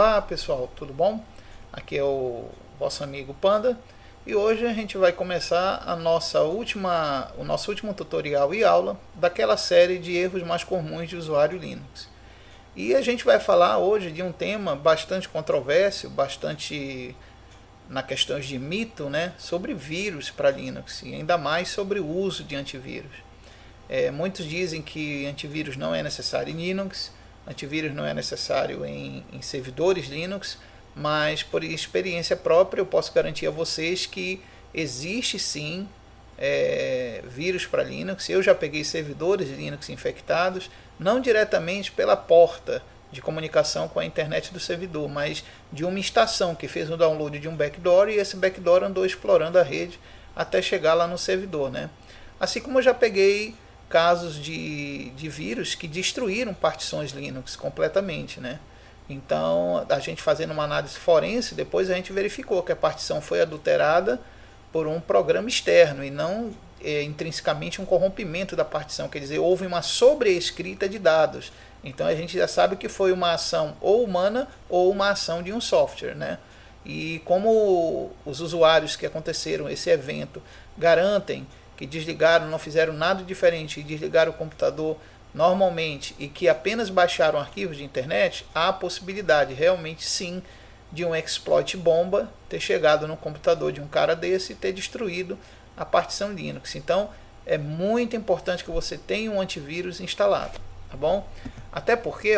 Olá pessoal, tudo bom? Aqui é o vosso amigo Panda e hoje a gente vai começar o nosso último tutorial e aula daquela série de erros mais comuns de usuário Linux. E a gente vai falar hoje de um tema bastante controverso, bastante na questões de mito, né, sobre vírus para Linux e ainda mais sobre o uso de antivírus. Muitos dizem que antivírus não é necessário em Linux, antivírus não é necessário em servidores Linux, mas por experiência própria eu posso garantir a vocês que existe sim vírus para Linux. Eu já peguei servidores Linux infectados, não diretamente pela porta de comunicação com a internet do servidor, mas de uma estação que fez um download de um backdoor e esse backdoor andou explorando a rede até chegar lá no servidor, né? Assim como eu já peguei casos de vírus que destruíram partições Linux completamente, né? Então, a gente fazendo uma análise forense, depois a gente verificou que a partição foi adulterada por um programa externo e não intrinsecamente um corrompimento da partição, quer dizer, houve uma sobreescrita de dados. Então a gente já sabe que foi uma ação ou humana ou uma ação de um software, né? E como os usuários que aconteceram esse evento garantem que desligaram, não fizeram nada diferente e desligaram o computador normalmente e que apenas baixaram arquivos de internet, há a possibilidade realmente sim de um exploit bomba ter chegado no computador de um cara desse e ter destruído a partição Linux. Então é muito importante que você tenha um antivírus instalado, tá bom? Até porque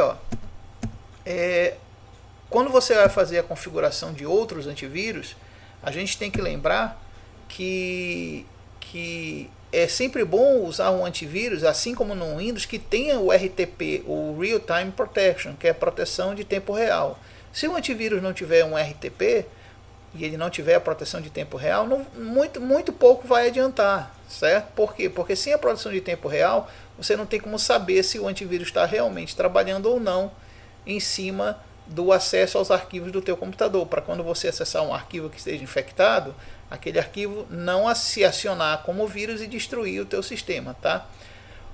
quando você vai fazer a configuração de outros antivírus, a gente tem que lembrar que é sempre bom usar um antivírus, assim como no Windows, que tenha o RTP, o Real Time Protection, que é a proteção de tempo real. Se o antivírus não tiver um RTP e ele não tiver a proteção de tempo real, muito pouco vai adiantar, certo? Por quê? Porque sem a proteção de tempo real, você não tem como saber se o antivírus está realmente trabalhando ou não em cima do acesso aos arquivos do teu computador, para quando você acessar um arquivo que esteja infectado, aquele arquivo não se acionar como vírus e destruir o teu sistema, tá?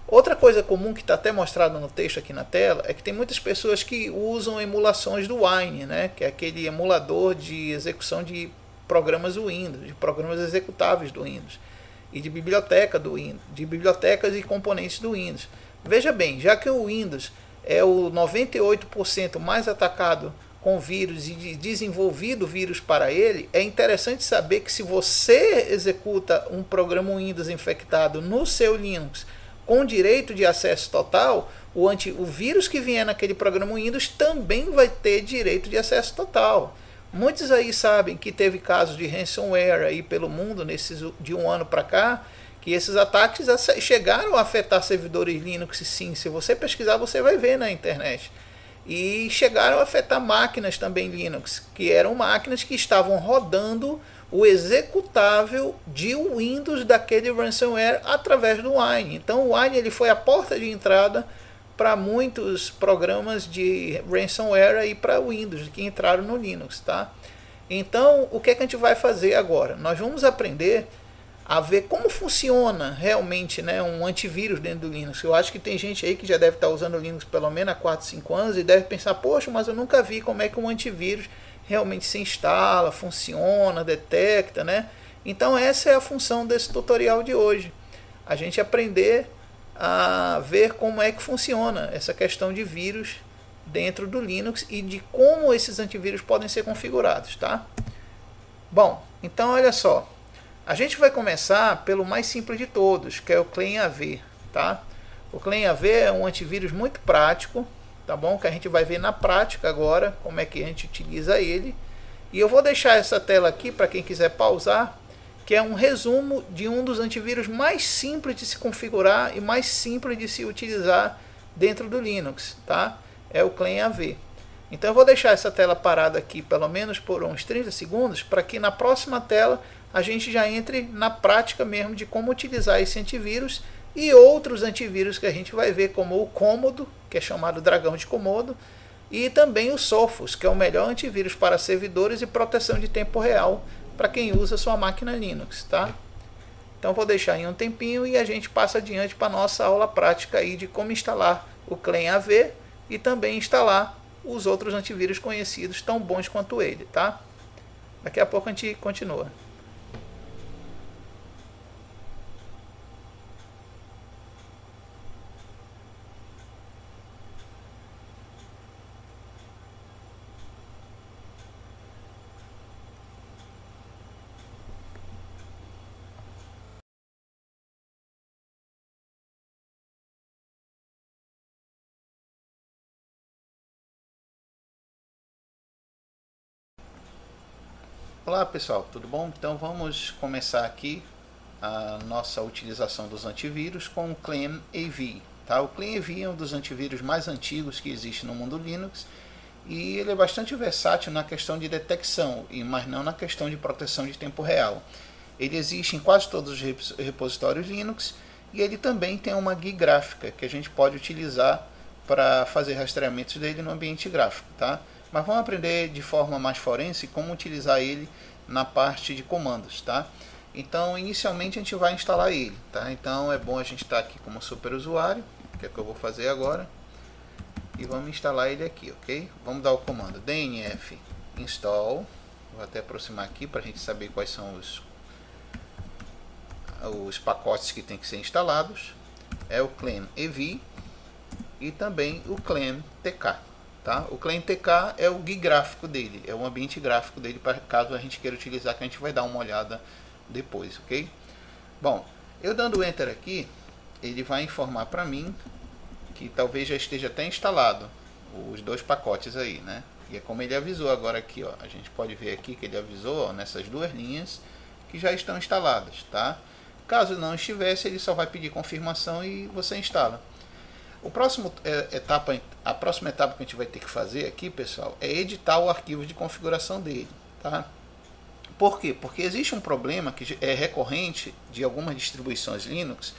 Outra coisa comum que está até mostrado no texto aqui na tela é que tem muitas pessoas que usam emulações do Wine, né? Que é aquele emulador de execução de programas do Windows, de programas executáveis do Windows e de biblioteca do Windows, de bibliotecas e componentes do Windows. Veja bem, já que o Windows é o 98% mais atacado com vírus e desenvolvido vírus para ele, é interessante saber que se você executa um programa Windows infectado no seu Linux com direito de acesso total, o vírus que vier naquele programa Windows também vai ter direito de acesso total. Muitos aí sabem que teve casos de ransomware aí pelo mundo de um ano para cá, que esses ataques chegaram a afetar servidores Linux, sim. Se você pesquisar, você vai ver na internet. E chegaram a afetar máquinas também Linux, que eram máquinas que estavam rodando o executável de Windows daquele ransomware através do Wine. Então o Wine ele foi a porta de entrada para muitos programas de ransomware aí para Windows que entraram no Linux, tá? Então o que é que a gente vai fazer agora? Nós vamos aprender a ver como funciona realmente, né, um antivírus dentro do Linux. Eu acho que tem gente aí que já deve estar usando o Linux pelo menos há 4, 5 anos e deve pensar, poxa, mas eu nunca vi como é que um antivírus realmente se instala, funciona, detecta, né? Então essa é a função desse tutorial de hoje. A gente aprender a ver como é que funciona essa questão de vírus dentro do Linux e de como esses antivírus podem ser configurados, tá? Bom, então olha só. A gente vai começar pelo mais simples de todos, que é o CleanAV, tá? O CleanAV é um antivírus muito prático, tá bom? Que a gente vai ver na prática agora como é que a gente utiliza ele. E eu vou deixar essa tela aqui para quem quiser pausar, que é um resumo de um dos antivírus mais simples de se configurar e mais simples de se utilizar dentro do Linux, tá? É o CleanAV. Então eu vou deixar essa tela parada aqui pelo menos por uns 30 segundos, para que na próxima tela a gente já entre na prática mesmo de como utilizar esse antivírus e outros antivírus que a gente vai ver, como o Cômodo, que é chamado Dragão de Komodo, e também o Sophos, que é o melhor antivírus para servidores e proteção de tempo real para quem usa sua máquina Linux, tá? Então vou deixar em um tempinho e a gente passa adiante para a nossa aula prática aí de como instalar o CleanAV e também instalar os outros antivírus conhecidos tão bons quanto ele, tá? Daqui a pouco a gente continua. Olá pessoal, tudo bom? Então vamos começar aqui a nossa utilização dos antivírus com o ClamAV. Tá? O ClamAV é um dos antivírus mais antigos que existe no mundo Linux e ele é bastante versátil na questão de detecção, mas não na questão de proteção de tempo real. Ele existe em quase todos os repositórios Linux e ele também tem uma GUI gráfica que a gente pode utilizar para fazer rastreamentos dele no ambiente gráfico. Tá? Mas vamos aprender de forma mais forense como utilizar ele na parte de comandos, tá? Então, inicialmente a gente vai instalar ele, tá? Então é bom a gente estar aqui como super usuário, que é o que eu vou fazer agora, e vamos instalar ele aqui, ok? Vamos dar o comando dnf install, vou até aproximar aqui para a gente saber quais são os pacotes que tem que ser instalados. É o ClamAV e também o ClamTK. Tá? O ClamTK é o GUI gráfico dele, é o ambiente gráfico dele para caso a gente queira utilizar, que a gente vai dar uma olhada depois, ok? Bom, eu dando Enter aqui, ele vai informar para mim que talvez já esteja até instalado os dois pacotes aí, né? E é como ele avisou agora aqui, ó, a gente pode ver aqui que ele avisou, ó, nessas duas linhas que já estão instaladas, tá? Caso não estivesse, ele só vai pedir confirmação e você instala. A próxima etapa que a gente vai ter que fazer aqui, pessoal, é editar o arquivo de configuração dele, tá? Por quê? Porque existe um problema que é recorrente de algumas distribuições Linux,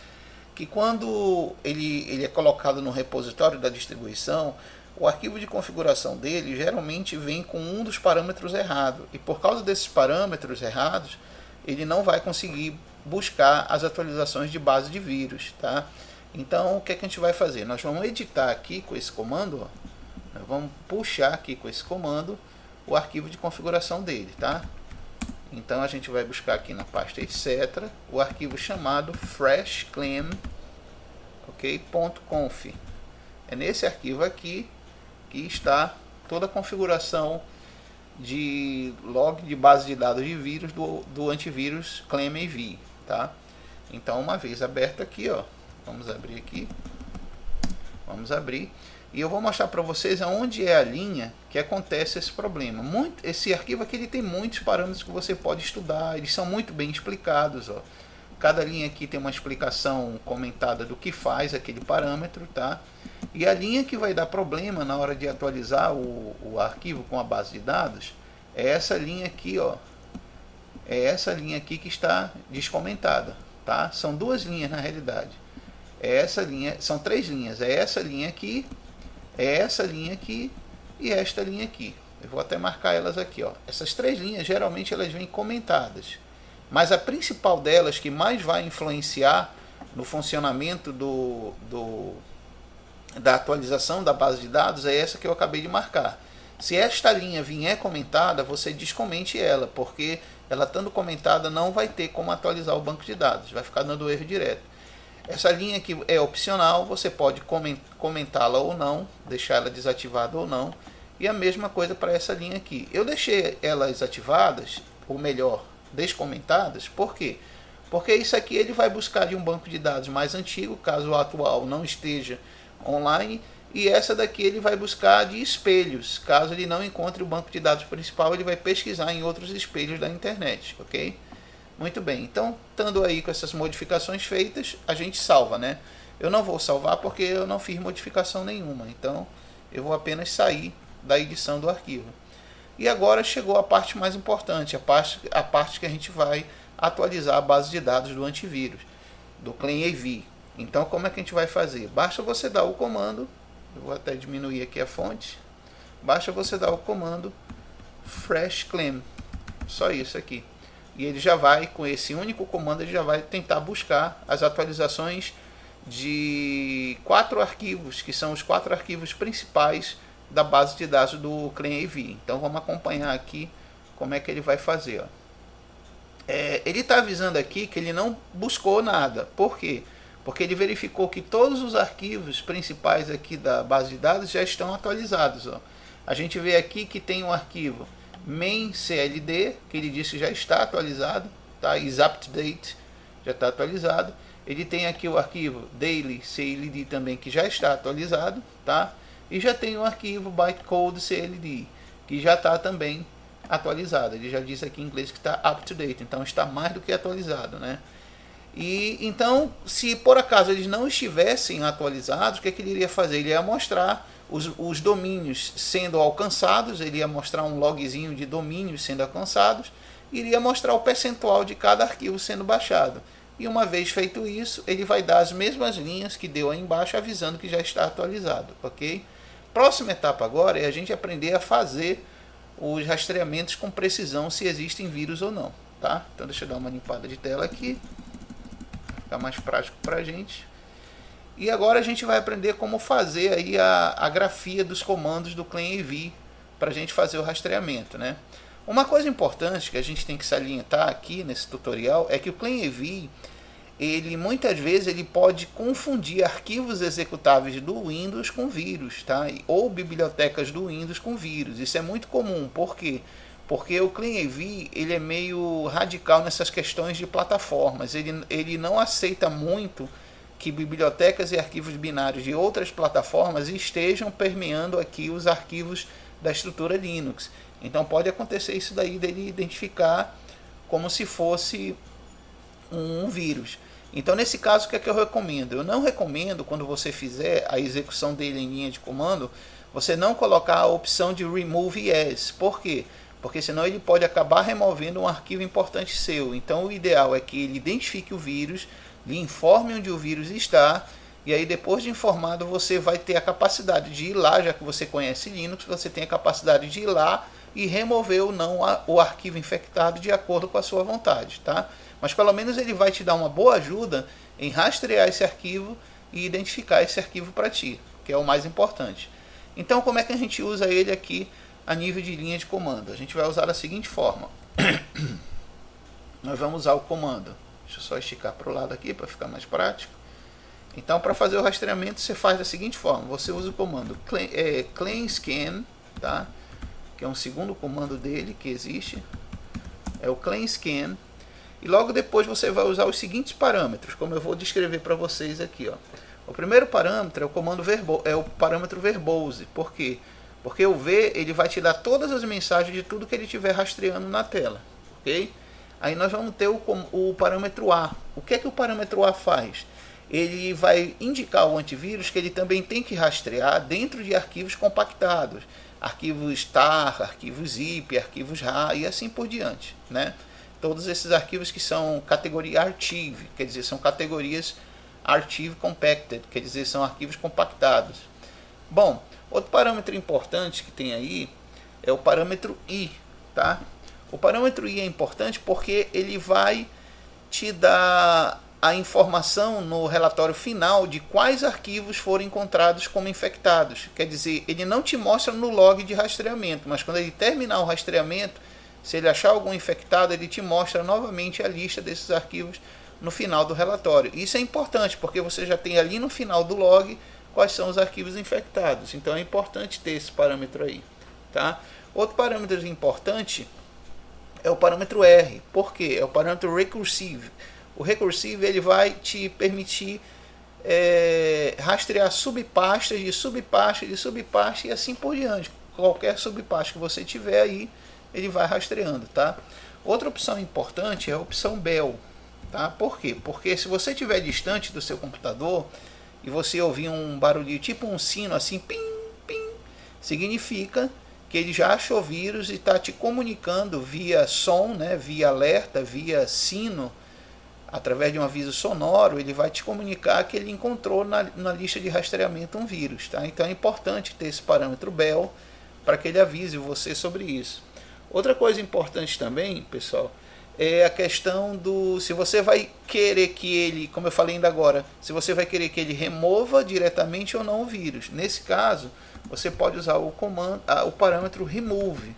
que quando ele é colocado no repositório da distribuição, o arquivo de configuração dele geralmente vem com um dos parâmetros errado, e por causa desses parâmetros errados, ele não vai conseguir buscar as atualizações de base de vírus, tá? Então, o que é que a gente vai fazer? Nós vamos editar aqui com esse comando, ó. Nós vamos puxar aqui com esse comando o arquivo de configuração dele, tá? Então, a gente vai buscar aqui na pasta etc. o arquivo chamado freshclam, ok? .conf. É nesse arquivo aqui que está toda a configuração de log de base de dados de vírus do antivírus ClamAV, tá? Então, uma vez aberto aqui, ó, vamos abrir aqui, vamos abrir, e eu vou mostrar para vocês aonde é a linha que acontece esse problema. Esse arquivo aqui ele tem muitos parâmetros que você pode estudar, eles são muito bem explicados, ó. Cada linha aqui tem uma explicação comentada do que faz aquele parâmetro, tá? E a linha que vai dar problema na hora de atualizar o arquivo com a base de dados é essa linha aqui, ó. É essa linha aqui que está descomentada, tá? São duas linhas na realidade. É essa linha, são três linhas, é essa linha aqui, é essa linha aqui e esta linha aqui. Eu vou até marcar elas aqui, ó. Essas três linhas geralmente elas vêm comentadas, mas a principal delas que mais vai influenciar no funcionamento da atualização da base de dados é essa que eu acabei de marcar. Se esta linha vier comentada, você descomente ela, porque ela estando comentada não vai ter como atualizar o banco de dados, vai ficar dando erro direto. Essa linha aqui é opcional, você pode comentá-la ou não, deixar ela desativada ou não. E a mesma coisa para essa linha aqui. Eu deixei elas ativadas, ou melhor, descomentadas, por quê? Porque isso aqui ele vai buscar de um banco de dados mais antigo, caso o atual não esteja online. E essa daqui ele vai buscar de espelhos, caso ele não encontre o banco de dados principal, ele vai pesquisar em outros espelhos da internet, ok? Muito bem, então, estando aí com essas modificações feitas, a gente salva, né? Eu não vou salvar porque eu não fiz modificação nenhuma, então eu vou apenas sair da edição do arquivo. E agora chegou a parte mais importante, a parte que a gente vai atualizar a base de dados do antivírus, do ClamAV. Então, como é que a gente vai fazer? Basta você dar o comando, eu vou até diminuir aqui a fonte, basta você dar o comando freshclam, só isso aqui. E ele já vai, com esse único comando, ele já vai tentar buscar as atualizações de 4 arquivos, que são os 4 arquivos principais da base de dados do CleanAV. Então vamos acompanhar aqui como é que ele vai fazer. Ó. Ele está avisando aqui que ele não buscou nada. Por quê? Porque ele verificou que todos os arquivos principais aqui da base de dados já estão atualizados. Ó. A gente vê aqui que tem um arquivo main.cld, que ele disse que já está atualizado, tá? Is up to date, já está atualizado. Ele tem aqui o arquivo daily.cld também, que já está atualizado, tá? E já tem o arquivo bytecode.cld, que já está também atualizado. Ele já diz aqui em inglês que está up to date, então está mais do que atualizado, né? E então, se por acaso eles não estivessem atualizados, o que ele iria fazer? Ele ia mostrar os domínios sendo alcançados, ele ia mostrar um logzinho de domínios sendo alcançados, iria mostrar o percentual de cada arquivo sendo baixado. E uma vez feito isso, ele vai dar as mesmas linhas que deu aí embaixo, avisando que já está atualizado, ok? Próxima etapa agora é a gente aprender a fazer os rastreamentos com precisão, se existem vírus ou não, tá? Então deixa eu dar uma limpada de tela aqui, ficar mais prático para a gente. E agora a gente vai aprender como fazer aí a grafia dos comandos do CleanAV para a gente fazer o rastreamento, né? Uma coisa importante que a gente tem que salientar aqui nesse tutorial é que o CleanAV, ele muitas vezes ele pode confundir arquivos executáveis do Windows com vírus, tá? Ou bibliotecas do Windows com vírus. Isso é muito comum. Por quê? Porque o CleanAV ele é meio radical nessas questões de plataformas. Ele não aceita muito que bibliotecas e arquivos binários de outras plataformas estejam permeando aqui os arquivos da estrutura Linux. Então pode acontecer isso daí dele identificar como se fosse um vírus. Então nesse caso o que é que eu recomendo? Eu não recomendo, quando você fizer a execução dele em linha de comando, você não colocar a opção de Remove As. Por quê? Porque senão ele pode acabar removendo um arquivo importante seu. Então o ideal é que ele identifique o vírus, lhe informe onde o vírus está, e aí depois de informado você vai ter a capacidade de ir lá, já que você conhece Linux, você tem a capacidade de ir lá e remover ou não o arquivo infectado de acordo com a sua vontade, tá? Mas pelo menos ele vai te dar uma boa ajuda em rastrear esse arquivo e identificar esse arquivo para ti, que é o mais importante. Então como é que a gente usa ele aqui a nível de linha de comando? A gente vai usar da seguinte forma. Nós vamos usar o comando. Deixa eu só esticar para o lado aqui para ficar mais prático. Então para fazer o rastreamento você faz da seguinte forma. Você usa o comando cleanscan, tá? Que é um segundo comando dele que existe. É o cleanscan. E logo depois você vai usar os seguintes parâmetros, como eu vou descrever para vocês aqui, ó. O primeiro parâmetro é o comando parâmetro verbose. Por quê? Porque o V ele vai te dar todas as mensagens de tudo que ele estiver rastreando na tela, ok? Aí nós vamos ter o parâmetro A. O que é que o parâmetro A faz? Ele vai indicar ao antivírus que ele também tem que rastrear dentro de arquivos compactados, arquivos tar, arquivos zip, arquivos RAR e assim por diante, né? Todos esses arquivos que são categoria archive, quer dizer, são categorias archive compacted, quer dizer, são arquivos compactados. Bom, outro parâmetro importante que tem aí é o parâmetro I, tá? O parâmetro I é importante porque ele vai te dar a informação no relatório final de quais arquivos foram encontrados como infectados. Quer dizer, ele não te mostra no log de rastreamento, mas quando ele terminar o rastreamento, se ele achar algum infectado, ele te mostra novamente a lista desses arquivos no final do relatório. Isso é importante, porque você já tem ali no final do log quais são os arquivos infectados. Então é importante ter esse parâmetro aí, tá? Outro parâmetro importante é o parâmetro R. Por quê? É o parâmetro recursive. O recursive ele vai te permitir rastrear subpastas de subpasta de subpasta e assim por diante. Qualquer subpasta que você tiver aí, ele vai rastreando, tá? Outra opção importante é a opção Bell, tá? Por quê? Porque se você estiver distante do seu computador e você ouvir um barulhinho tipo um sino assim, pim, pim, significa que ele já achou vírus e está te comunicando via som, né, via alerta, via sino, através de um aviso sonoro, ele vai te comunicar que ele encontrou na lista de rastreamento um vírus, tá? Então é importante ter esse parâmetro Bell para que ele avise você sobre isso. Outra coisa importante também, pessoal, é a questão do se você vai querer que ele, como eu falei ainda agora, se você vai querer que ele remova diretamente ou não o vírus. Nesse caso, você pode usar o comando, o parâmetro remove,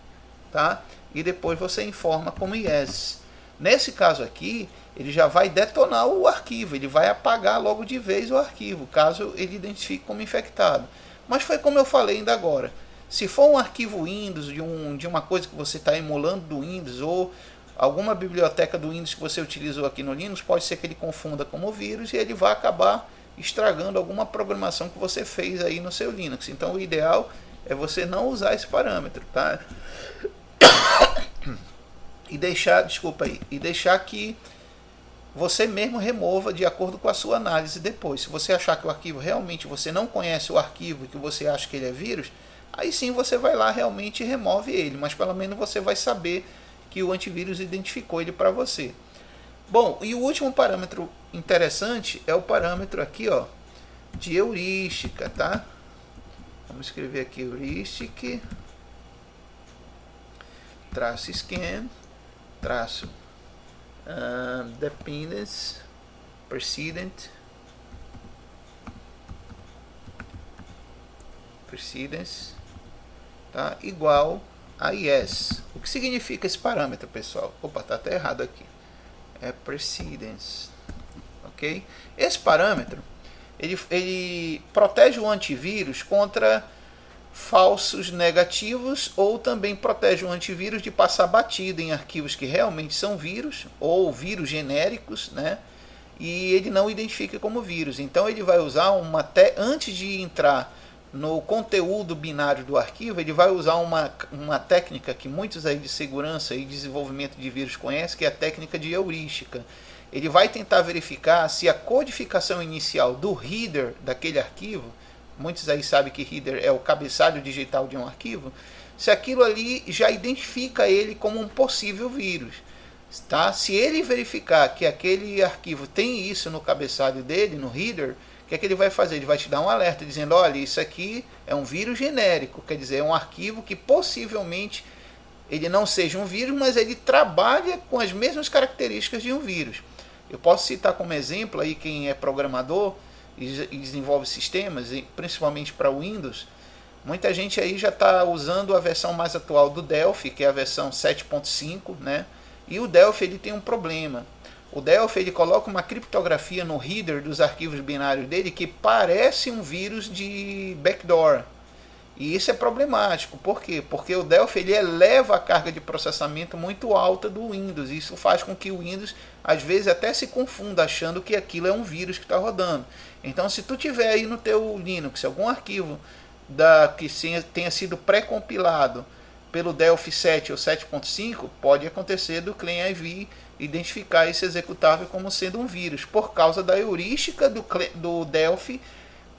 tá? E depois você informa como yes. Nesse caso aqui, ele já vai detonar o arquivo, ele vai apagar logo de vez o arquivo, caso ele identifique como infectado. Mas foi como eu falei ainda agora. Se for um arquivo Windows de uma coisa que você está emulando do Windows ou alguma biblioteca do Windows que você utilizou aqui no Linux, pode ser que ele confunda como vírus e ele vai acabar estragando alguma programação que você fez aí no seu Linux. Então o ideal é você não usar esse parâmetro, tá? E deixar que você mesmo remova de acordo com a sua análise depois. Se você achar que o arquivo realmente você não conhece o arquivo e que você acha que ele é vírus, aí sim você vai lá realmente e remove ele, mas pelo menos você vai saber que o antivírus identificou ele para você. Bom, e o último parâmetro interessante é o parâmetro aqui, ó, de heurística, tá? Vamos escrever aqui heuristic traço scan traço dependence precedence tá, igual a yes. O que significa esse parâmetro, pessoal? Opa, tá até errado aqui. É precedence, ok? Esse parâmetro ele protege o antivírus contra falsos negativos ou também protege o antivírus de passar batido em arquivos que realmente são vírus ou vírus genéricos, né? E ele não identifica como vírus. Então ele vai usar antes de entrar no conteúdo binário do arquivo, ele vai usar uma técnica que muitos aí de segurança e desenvolvimento de vírus conhecem, que é a técnica de heurística. Ele vai tentar verificar se a codificação inicial do header daquele arquivo, muitos aí sabem que header é o cabeçalho digital de um arquivo, se aquilo ali já identifica ele como um possível vírus. Tá? Se ele verificar que aquele arquivo tem isso no cabeçalho dele, no header, o que é que ele vai fazer? Ele vai te dar um alerta dizendo, olha, isso aqui é um vírus genérico, quer dizer, é um arquivo que possivelmente ele não seja um vírus, mas ele trabalha com as mesmas características de um vírus. Eu posso citar como exemplo aí quem é programador e desenvolve sistemas, principalmente para Windows. Muita gente aí já está usando a versão mais atual do Delphi, que é a versão 7.5, né? E o Delphi ele tem um problema. O Delphi ele coloca uma criptografia no header dos arquivos binários dele que parece um vírus de backdoor. E isso é problemático. Por quê? Porque o Delphi ele eleva a carga de processamento muito alta do Windows. Isso faz com que o Windows às vezes até se confunda achando que aquilo é um vírus que está rodando. Então se tu tiver aí no teu Linux algum arquivo que tenha sido pré-compilado pelo Delphi 7 ou 7.5, pode acontecer do CleanIV identificar esse executável como sendo um vírus, por causa da heurística do Delphi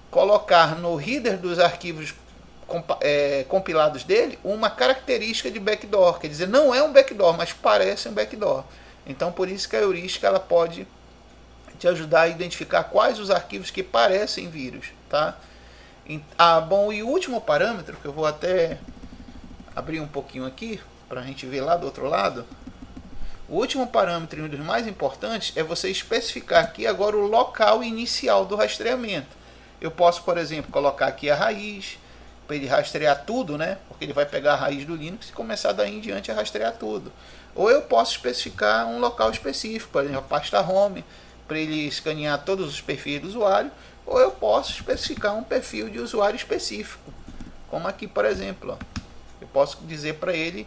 colocar no header dos arquivos compilados dele uma característica de backdoor, quer dizer, não é um backdoor, mas parece um backdoor. Então por isso que a heurística ela pode te ajudar a identificar quais os arquivos que parecem vírus, tá? Bom, e o último parâmetro, que eu vou até abrir um pouquinho aqui para a gente ver lá do outro lado. O último parâmetro e um dos mais importantes é você especificar aqui agora o local inicial do rastreamento. Eu posso, por exemplo, colocar aqui a raiz para ele rastrear tudo, né? Porque ele vai pegar a raiz do Linux e começar daí em diante a rastrear tudo. Ou eu posso especificar um local específico, por exemplo, a pasta home, para ele escanear todos os perfis do usuário. Ou eu posso especificar um perfil de usuário específico, como aqui, por exemplo, ó. Eu posso dizer para ele,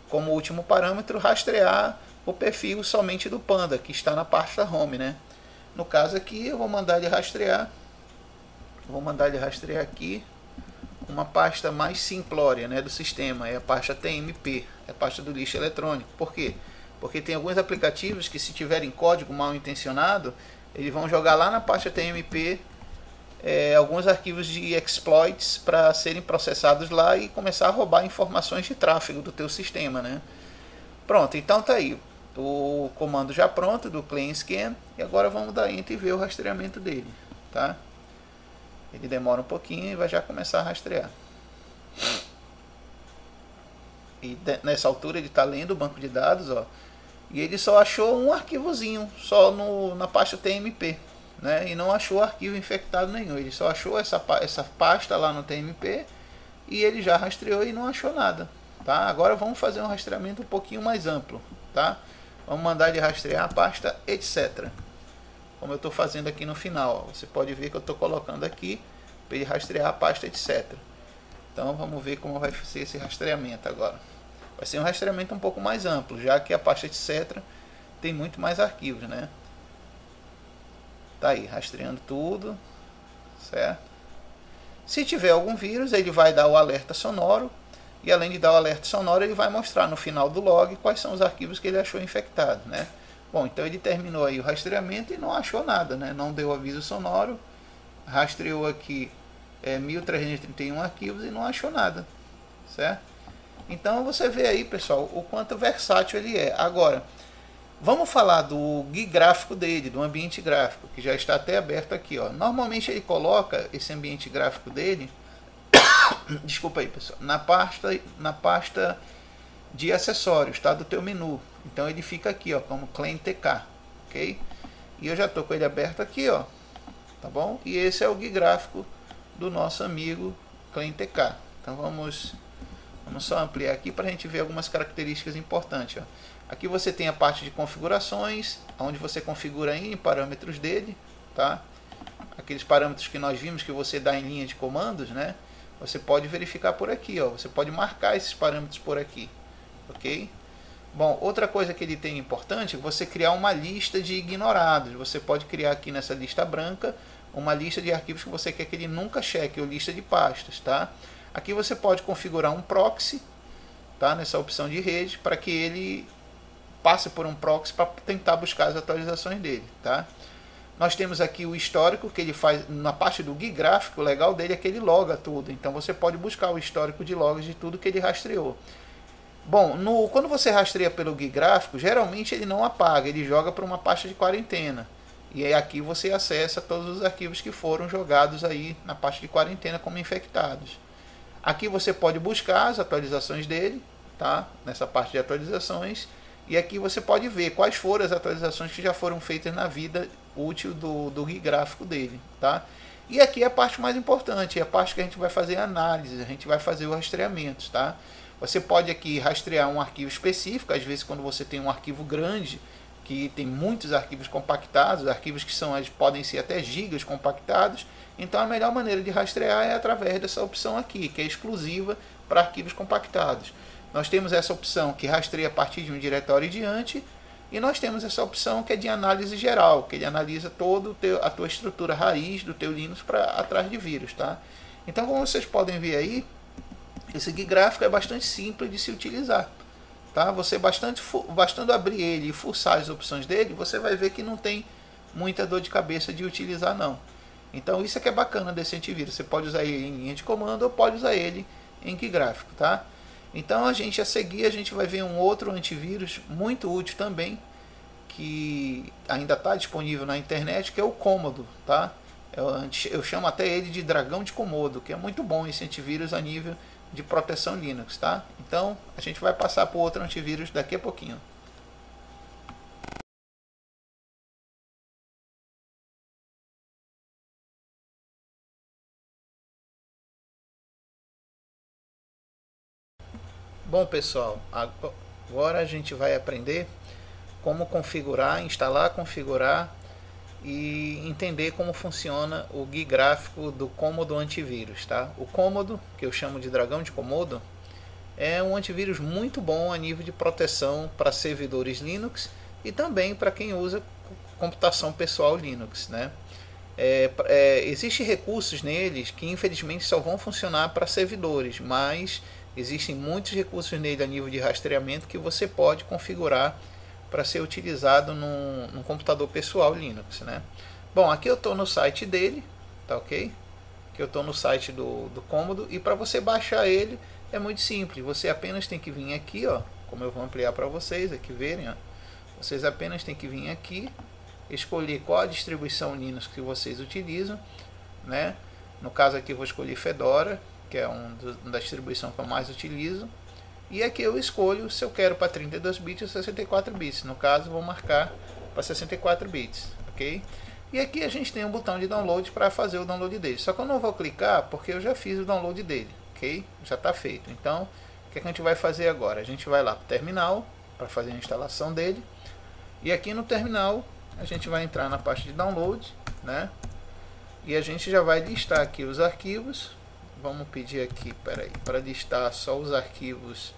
como último parâmetro, rastrear o perfil somente do Panda, que está na pasta home, né? No caso aqui, eu vou mandar ele rastrear. Vou mandar ele rastrear aqui uma pasta mais simplória, né, do sistema, é a pasta TMP, é a pasta do lixo eletrônico. Por quê? Porque tem alguns aplicativos que, se tiverem código mal intencionado, eles vão jogar lá na pasta TMP alguns arquivos de exploits para serem processados lá e começar a roubar informações de tráfego do teu sistema, né? Pronto, então tá aí o comando já pronto do clean scan, e agora vamos dar enter e ver o rastreamento dele, tá? Ele demora um pouquinho e vai já começar a rastrear. E nessa altura ele está lendo o banco de dados, ó, E ele só achou um arquivozinho, só na pasta TMP, né? E não achou arquivo infectado nenhum. Ele só achou essa pasta lá no TMP e ele já rastreou e não achou nada, tá? Agora vamos fazer um rastreamento um pouquinho mais amplo, tá? Vamos mandar ele rastrear a pasta etc. Como eu estou fazendo aqui no final, ó. Você pode ver que eu estou colocando aqui para ele rastrear a pasta etc. Então vamos ver como vai ser esse rastreamento agora. Vai ser um rastreamento um pouco mais amplo, já que a pasta etc tem muito mais arquivos, né? Tá aí, rastreando tudo, certo? Se tiver algum vírus, ele vai dar o alerta sonoro, e além de dar o alerta sonoro, ele vai mostrar no final do log quais são os arquivos que ele achou infectados, né? Bom, então ele terminou aí o rastreamento e não achou nada, né? Não deu aviso sonoro, rastreou aqui 1.331 arquivos e não achou nada, certo? Então você vê aí, pessoal, o quanto versátil ele é. Agora, vamos falar do GUI gráfico dele, do ambiente gráfico, que já está até aberto aqui, ó. Normalmente ele coloca esse ambiente gráfico dele, desculpa aí, pessoal, na pasta de acessórios, tá? Do teu menu. Então ele fica aqui, ó, como Clean TK, ok? E eu já estou com ele aberto aqui, ó, tá bom? E esse é o GUI gráfico do nosso amigo Clean TK. Então vamos só ampliar aqui para a gente ver algumas características importantes, ó. Aqui você tem a parte de configurações, onde você configura em parâmetros dele, tá? Aqueles parâmetros que nós vimos que você dá em linha de comandos, né? Você pode verificar por aqui, ó. Você pode marcar esses parâmetros por aqui, ok? Bom, outra coisa que ele tem importante é você criar uma lista de ignorados. Você pode criar aqui nessa lista branca uma lista de arquivos que você quer que ele nunca cheque, ou lista de pastas, tá? Aqui você pode configurar um proxy, tá? Nessa opção de rede, para que ele passe por um proxy para tentar buscar as atualizações dele, tá? Nós temos aqui o histórico que ele faz na parte do GUI gráfico. O legal dele é que ele loga tudo, então você pode buscar o histórico de logs de tudo que ele rastreou. Bom, quando você rastreia pelo GUI gráfico, geralmente ele não apaga, ele joga para uma pasta de quarentena. E aí aqui você acessa todos os arquivos que foram jogados aí na pasta de quarentena como infectados. Aqui você pode buscar as atualizações dele, tá? Nessa parte de atualizações. E aqui você pode ver quais foram as atualizações que já foram feitas na vida útil do GUI gráfico dele, tá? E aqui é a parte mais importante, é a parte que a gente vai fazer a análise, a gente vai fazer os rastreamentos, tá? Você pode aqui rastrear um arquivo específico, às vezes quando você tem um arquivo grande, que tem muitos arquivos compactados, arquivos que podem ser até gigas compactados, então a melhor maneira de rastrear é através dessa opção aqui, que é exclusiva para arquivos compactados. Nós temos essa opção que rastreia a partir de um diretório e diante, e nós temos essa opção que é de análise geral, que ele analisa toda a tua estrutura raiz do teu Linux para atrás de vírus, tá? Então, como vocês podem ver aí, esse GUI gráfico é bastante simples de se utilizar, tá? Você bastando abrir ele e fuçar as opções dele, você vai ver que não tem muita dor de cabeça de utilizar não. Então isso é que é bacana desse antivírus. Você pode usar ele em linha de comando ou pode usar ele em GUI gráfico, tá? Então a seguir a gente vai ver um outro antivírus muito útil também, que ainda está disponível na internet, que é o Cômodo, tá? Eu chamo até ele de dragão de Komodo, que é muito bom esse antivírus a nível de proteção Linux, tá? Então a gente vai passar por outro antivírus daqui a pouquinho. Bom pessoal, agora a gente vai aprender como configurar, instalar, configurar e entender como funciona o GUI gráfico do Cômodo antivírus, tá? O Cômodo, que eu chamo de dragão de Komodo, é um antivírus muito bom a nível de proteção para servidores Linux e também para quem usa computação pessoal Linux, né? Existem recursos neles que infelizmente só vão funcionar para servidores, mas existem muitos recursos nele a nível de rastreamento que você pode configurar para ser utilizado num computador pessoal Linux, né? Bom, aqui eu estou no site dele, tá ok? Aqui eu estou no site do Cômodo, e para você baixar ele é muito simples. Você apenas tem que vir aqui, ó, como eu vou ampliar para vocês aqui verem, ó. Vocês apenas tem que vir aqui, escolher qual a distribuição Linux que vocês utilizam, né? No caso aqui eu vou escolher Fedora, que é uma das distribuições que eu mais utilizo, E aqui eu escolho se eu quero para 32 bits ou 64 bits. No caso, vou marcar para 64 bits, ok? E aqui a gente tem um botão de download para fazer o download dele. Só que eu não vou clicar porque eu já fiz o download dele, ok? Já está feito. Então, o que a gente vai fazer agora? A gente vai lá para o terminal para fazer a instalação dele. E aqui no terminal a gente vai entrar na parte de download, né? E a gente já vai listar aqui os arquivos. Vamos pedir aqui, para listar só os arquivos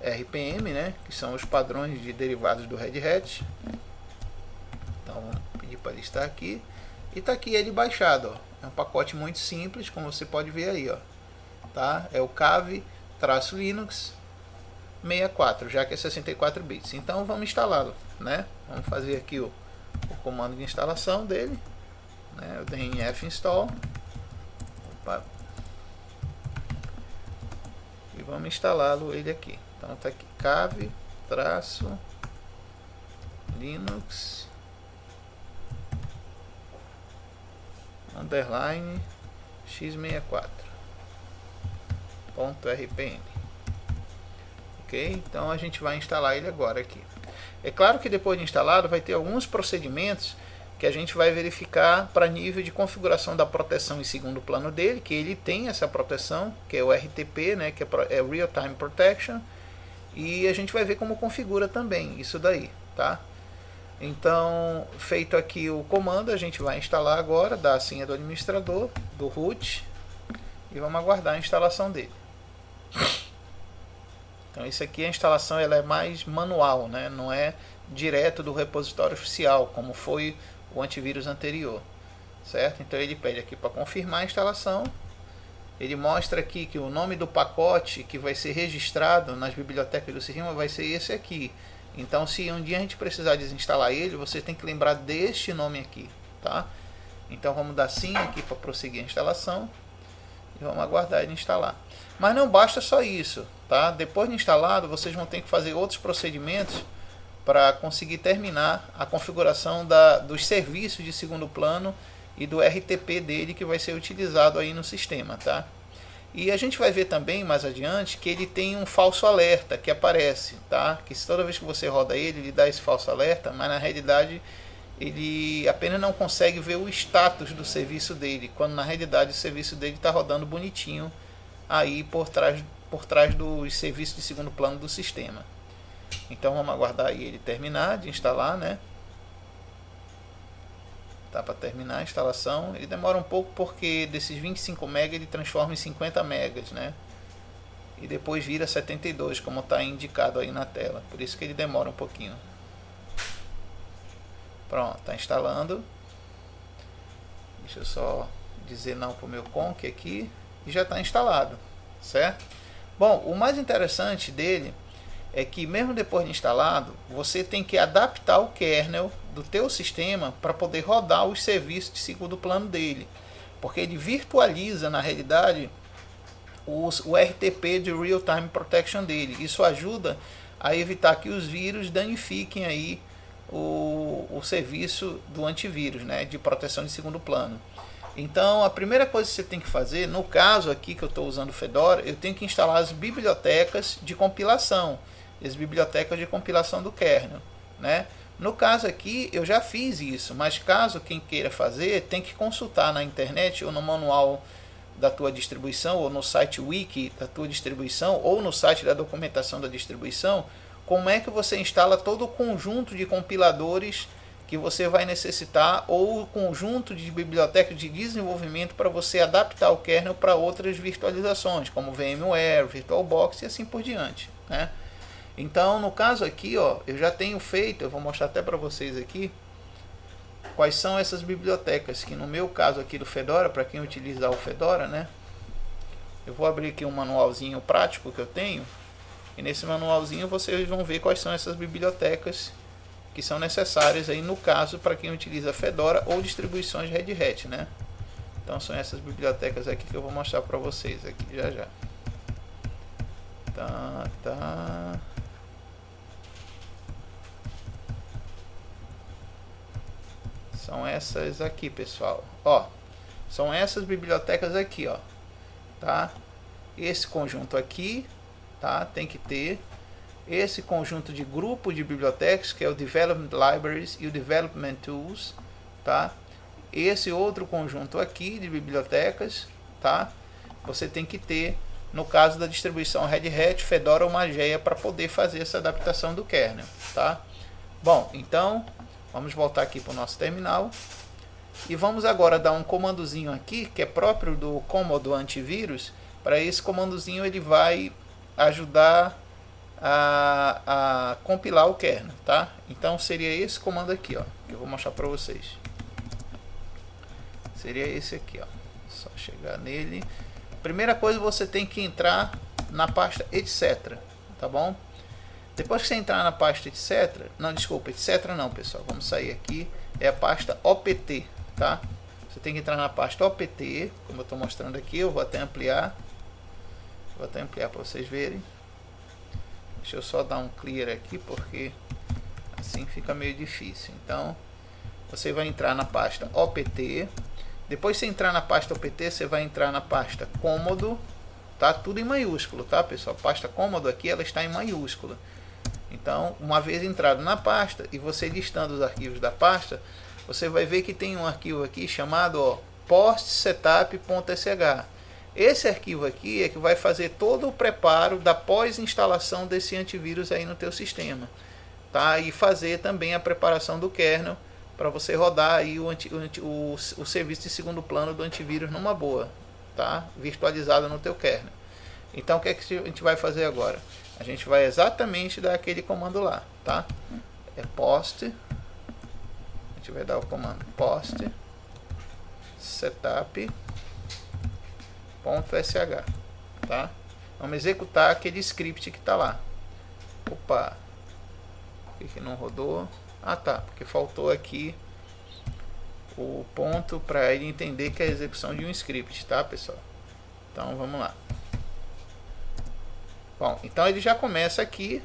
RPM, né? Que são os padrões de derivados do Red Hat. Então vamos pedir para listar aqui. E tá aqui ele baixado, ó. É um pacote muito simples, como você pode ver aí, ó. Tá? É o Kave-Linux 64, já que é 64 bits. Então vamos instalá-lo, né? Vamos fazer aqui o comando de instalação dele, né? O dnf install. Opa. E vamos instalá-lo ele aqui. Então tá aqui Kave-Linux underline x64.rpm. Ok? Então a gente vai instalar ele agora aqui. É claro que depois de instalado vai ter alguns procedimentos que a gente vai verificar para nível de configuração da proteção em segundo plano dele, que ele tem essa proteção, que é o RTP, né, que é Real Time Protection, e a gente vai ver como configura também isso daí, tá? Então, feito aqui o comando, a gente vai instalar agora, dar a senha do administrador, do root, e vamos aguardar a instalação dele. Então, isso aqui, a instalação ela é mais manual, né? Não é direto do repositório oficial, como foi o antivírus anterior, certo? Então, ele pede aqui para confirmar a instalação. Ele mostra aqui que o nome do pacote que vai ser registrado nas bibliotecas do sistema vai ser esse aqui. Então, se um dia a gente precisar desinstalar ele, você tem que lembrar deste nome aqui, tá? Então, vamos dar sim aqui para prosseguir a instalação e vamos aguardar ele instalar. Mas não basta só isso, tá? Depois de instalado, vocês vão ter que fazer outros procedimentos para conseguir terminar a configuração dos serviços de segundo plano e do RTP dele que vai ser utilizado aí no sistema, tá? E a gente vai ver também mais adiante que ele tem um falso alerta que aparece, tá? Que toda vez que você roda ele dá esse falso alerta, mas na realidade ele apenas não consegue ver o status do serviço dele, quando na realidade o serviço dele está rodando bonitinho aí por trás dos serviços de segundo plano do sistema. Então vamos aguardar aí ele terminar de instalar, né? Tá para terminar a instalação. Ele demora um pouco porque desses 25 MB ele transforma em 50 MB, né? E depois vira 72, como está indicado aí na tela. Por isso que ele demora um pouquinho. Pronto, está instalando. Deixa eu só dizer não para o meu conk aqui. E já está instalado, certo? Bom, o mais interessante dele é que mesmo depois de instalado, você tem que adaptar o kernel do teu sistema para poder rodar os serviços de segundo plano dele. Porque ele virtualiza, na realidade, o RTP de Real Time Protection dele. Isso ajuda a evitar que os vírus danifiquem aí o serviço do antivírus, né, de proteção de segundo plano. Então, a primeira coisa que você tem que fazer, no caso aqui que eu estou usando o Fedora, eu tenho que instalar as bibliotecas de compilação, as bibliotecas de compilação do kernel, né? No caso aqui, eu já fiz isso, mas caso quem queira fazer, tem que consultar na internet ou no manual da tua distribuição, ou no site wiki da tua distribuição, ou no site da documentação da distribuição, como é que você instala todo o conjunto de compiladores que você vai necessitar, ou o conjunto de bibliotecas de desenvolvimento para você adaptar o kernel para outras virtualizações, como VMware, VirtualBox e assim por diante, né? Então, no caso aqui, ó, eu já tenho feito, eu vou mostrar até para vocês aqui, quais são essas bibliotecas, que no meu caso aqui do Fedora, para quem utilizar o Fedora, né? Eu vou abrir aqui um manualzinho prático que eu tenho, e nesse manualzinho vocês vão ver quais são essas bibliotecas que são necessárias aí no caso para quem utiliza Fedora ou distribuições Red Hat, né? Então são essas bibliotecas aqui que eu vou mostrar para vocês aqui já já. Tá. São essas aqui, pessoal. Ó, são essas bibliotecas aqui, ó. Tá? Esse conjunto aqui, tá? Tem que ter esse conjunto de grupo de bibliotecas, que é o Development Libraries e o Development Tools, tá? Esse outro conjunto aqui de bibliotecas, tá? Você tem que ter, no caso da distribuição Red Hat, Fedora ou Mageia, para poder fazer essa adaptação do kernel, tá? Bom, então vamos voltar aqui para o nosso terminal e vamos agora dar um comandozinho aqui, que é próprio do Commodore Antivírus. Para esse comandozinho ele vai ajudar a compilar o kernel, tá? Então seria esse comando aqui, ó, que eu vou mostrar para vocês. Seria esse aqui, ó. Só chegar nele. Primeira coisa, você tem que entrar na pasta etc, tá bom? Depois que você entrar na pasta etc, não, desculpa, etc não, pessoal, vamos sair aqui, é a pasta opt, tá? Você tem que entrar na pasta opt, como eu estou mostrando aqui, eu vou até ampliar para vocês verem. Deixa eu só dar um clear aqui, porque assim fica meio difícil. Então, você vai entrar na pasta opt. Depois de você entrar na pasta opt, você vai entrar na pasta Commodore, tá? Tudo em maiúsculo, tá, pessoal? A pasta Commodore aqui, ela está em maiúscula. Então, uma vez entrado na pasta e você listando os arquivos da pasta, você vai ver que tem um arquivo aqui chamado, ó, postsetup.sh. Esse arquivo aqui é que vai fazer todo o preparo da pós-instalação desse antivírus aí no teu sistema, tá? E fazer também a preparação do kernel para você rodar aí o serviço de segundo plano do antivírus numa boa, tá? Virtualizado no teu kernel. Então o que é que a gente vai fazer agora? A gente vai exatamente dar aquele comando lá, tá? É post, a gente vai dar o comando post setup.sh, tá? Vamos executar aquele script que está lá. Opa, por que não rodou? Ah, tá, porque faltou aqui o ponto para ele entender que é a execução de um script, tá, pessoal? Então vamos lá. Bom, então ele já começa aqui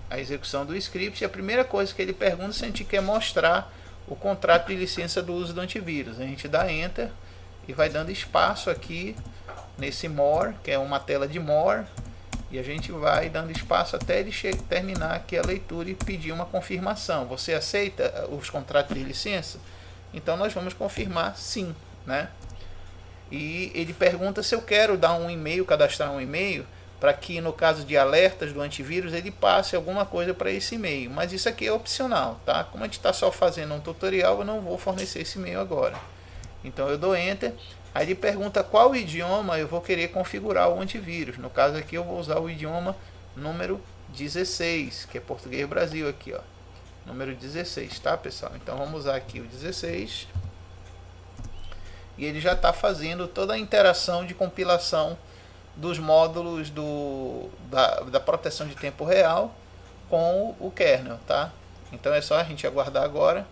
a execução do script. E a primeira coisa que ele pergunta é se a gente quer mostrar o contrato de licença do uso do antivírus. A gente dá Enter e vai dando espaço aqui nesse More, que é uma tela de More. E a gente vai dando espaço até ele terminar aqui a leitura e pedir uma confirmação. Você aceita os contratos de licença? Então nós vamos confirmar sim, né? E ele pergunta se eu quero dar um e-mail, cadastrar um e-mail, para que no caso de alertas do antivírus ele passe alguma coisa para esse e-mail. Mas isso aqui é opcional, tá? Como a gente está só fazendo um tutorial, eu não vou fornecer esse e-mail agora. Então eu dou Enter. Aí ele pergunta qual idioma eu vou querer configurar o antivírus. No caso aqui eu vou usar o idioma número 16, que é Português Brasil aqui, ó. Número 16, tá, pessoal? Então vamos usar aqui o 16. E ele já está fazendo toda a interação de compilação dos módulos da proteção de tempo real com o kernel, tá? Então é só a gente aguardar agora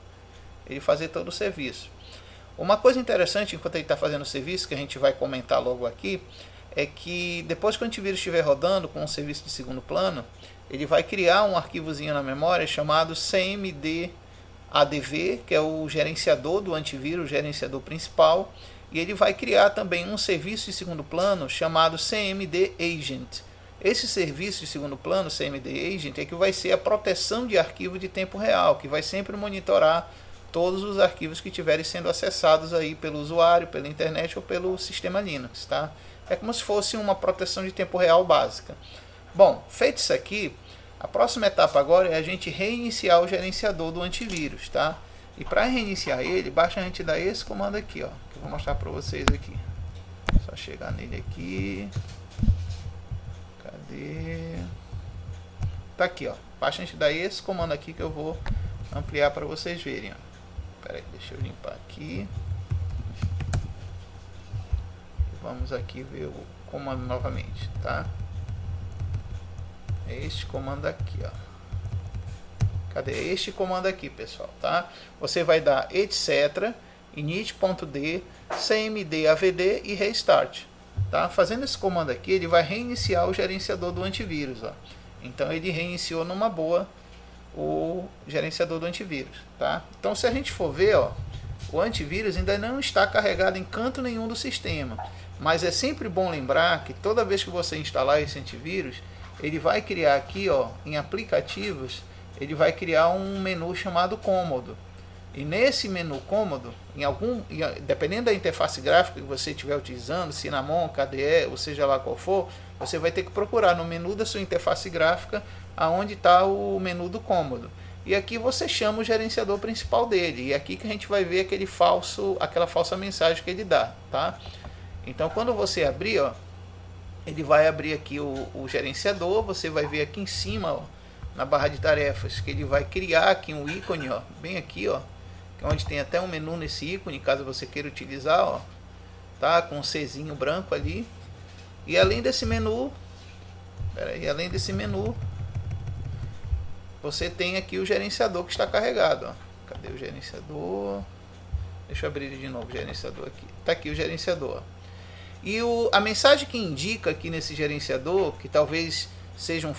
ele fazer todo o serviço. Uma coisa interessante enquanto ele está fazendo o serviço, que a gente vai comentar logo aqui, é que depois que o antivírus estiver rodando com um serviço de segundo plano, ele vai criar um arquivozinho na memória chamado cmd adv, que é o gerenciador do antivírus, o gerenciador principal, e ele vai criar também um serviço de segundo plano chamado cmd agent. Esse serviço de segundo plano, cmd agent, é que vai ser a proteção de arquivo de tempo real, que vai sempre monitorar todos os arquivos que estiverem sendo acessados aí pelo usuário, pela internet ou pelo sistema Linux, tá? É como se fosse uma proteção de tempo real básica. Bom, feito isso aqui, a próxima etapa agora é a gente reiniciar o gerenciador do antivírus, tá? E para reiniciar ele, basta a gente dar esse comando aqui, ó, que eu vou mostrar para vocês aqui. Só chegar nele aqui. Cadê? Tá aqui, ó. Basta a gente dar esse comando aqui que eu vou ampliar para vocês verem, ó. Espera aí, deixa eu limpar aqui. Vamos aqui ver o comando novamente, tá? É este comando aqui, ó. Cadê? Este comando aqui, pessoal, tá? Você vai dar etc init.d cmd avd e restart, tá? Fazendo esse comando aqui, ele vai reiniciar o gerenciador do antivírus, ó. Então ele reiniciou numa boa o gerenciador do antivírus, tá? Então se a gente for ver, ó, o antivírus ainda não está carregado em canto nenhum do sistema. Mas é sempre bom lembrar que toda vez que você instalar esse antivírus, ele vai criar aqui, ó, em aplicativos, ele vai criar um menu chamado cômodo. E nesse menu cômodo, dependendo da interface gráfica que você estiver utilizando, Cinnamon, KDE, ou seja lá qual for, você vai ter que procurar no menu da sua interface gráfica aonde está o menu do cômodo. E aqui você chama o gerenciador principal dele. E é aqui que a gente vai ver aquela falsa mensagem que ele dá, tá? Então quando você abrir, ó, ele vai abrir aqui o gerenciador. Você vai ver aqui em cima, ó, na barra de tarefas, que ele vai criar aqui um ícone, ó, bem aqui, ó, onde tem até um menu nesse ícone, caso você queira utilizar, ó, tá, com um Czinho branco ali. E além desse menu, você tem aqui o gerenciador que está carregado, ó. Cadê o gerenciador? Deixa eu abrir ele de novo, o gerenciador aqui. Tá aqui o gerenciador. E a mensagem que indica aqui nesse gerenciador, que talvez seja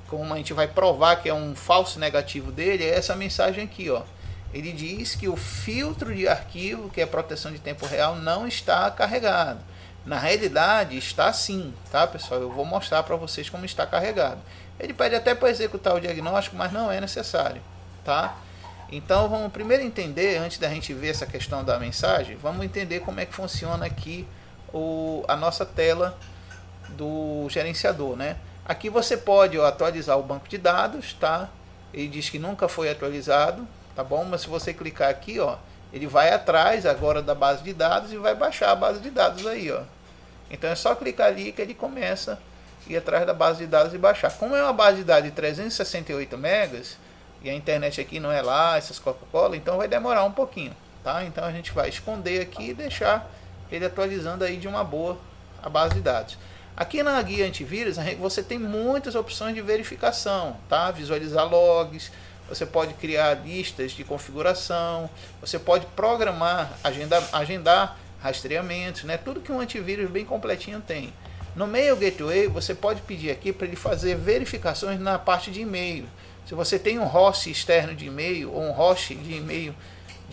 como a gente vai provar que é um falso negativo dele, é essa mensagem aqui, ó. Ele diz que o filtro de arquivo, que é proteção de tempo real, não está carregado. Na realidade está sim, tá, pessoal? Eu vou mostrar para vocês como está carregado. Ele pede até para executar o diagnóstico, mas não é necessário, tá? Então vamos primeiro entender, antes da gente ver essa questão da mensagem, vamos entender como é que funciona aqui a nossa tela do gerenciador, né? Aqui você pode, ó, atualizar o banco de dados, tá? Ele diz que nunca foi atualizado, tá bom? Mas se você clicar aqui, ó, ele vai atrás agora da base de dados e vai baixar a base de dados aí, ó. Então é só clicar ali que ele começa a ir atrás da base de dados e baixar. Como é uma base de dados de 368 megas e a internet aqui não é lá, essas Coca-Cola, então vai demorar um pouquinho, tá? Então a gente vai esconder aqui e deixar ele atualizando aí de uma boa a base de dados. Aqui na guia antivírus você tem muitas opções de verificação, tá? Visualizar logs, você pode criar listas de configuração, você pode programar, agendar rastreamentos, né? Tudo que um antivírus bem completinho tem. No Mail Gateway você pode pedir aqui para ele fazer verificações na parte de e-mail. Se você tem um host externo de e-mail ou um host de e-mail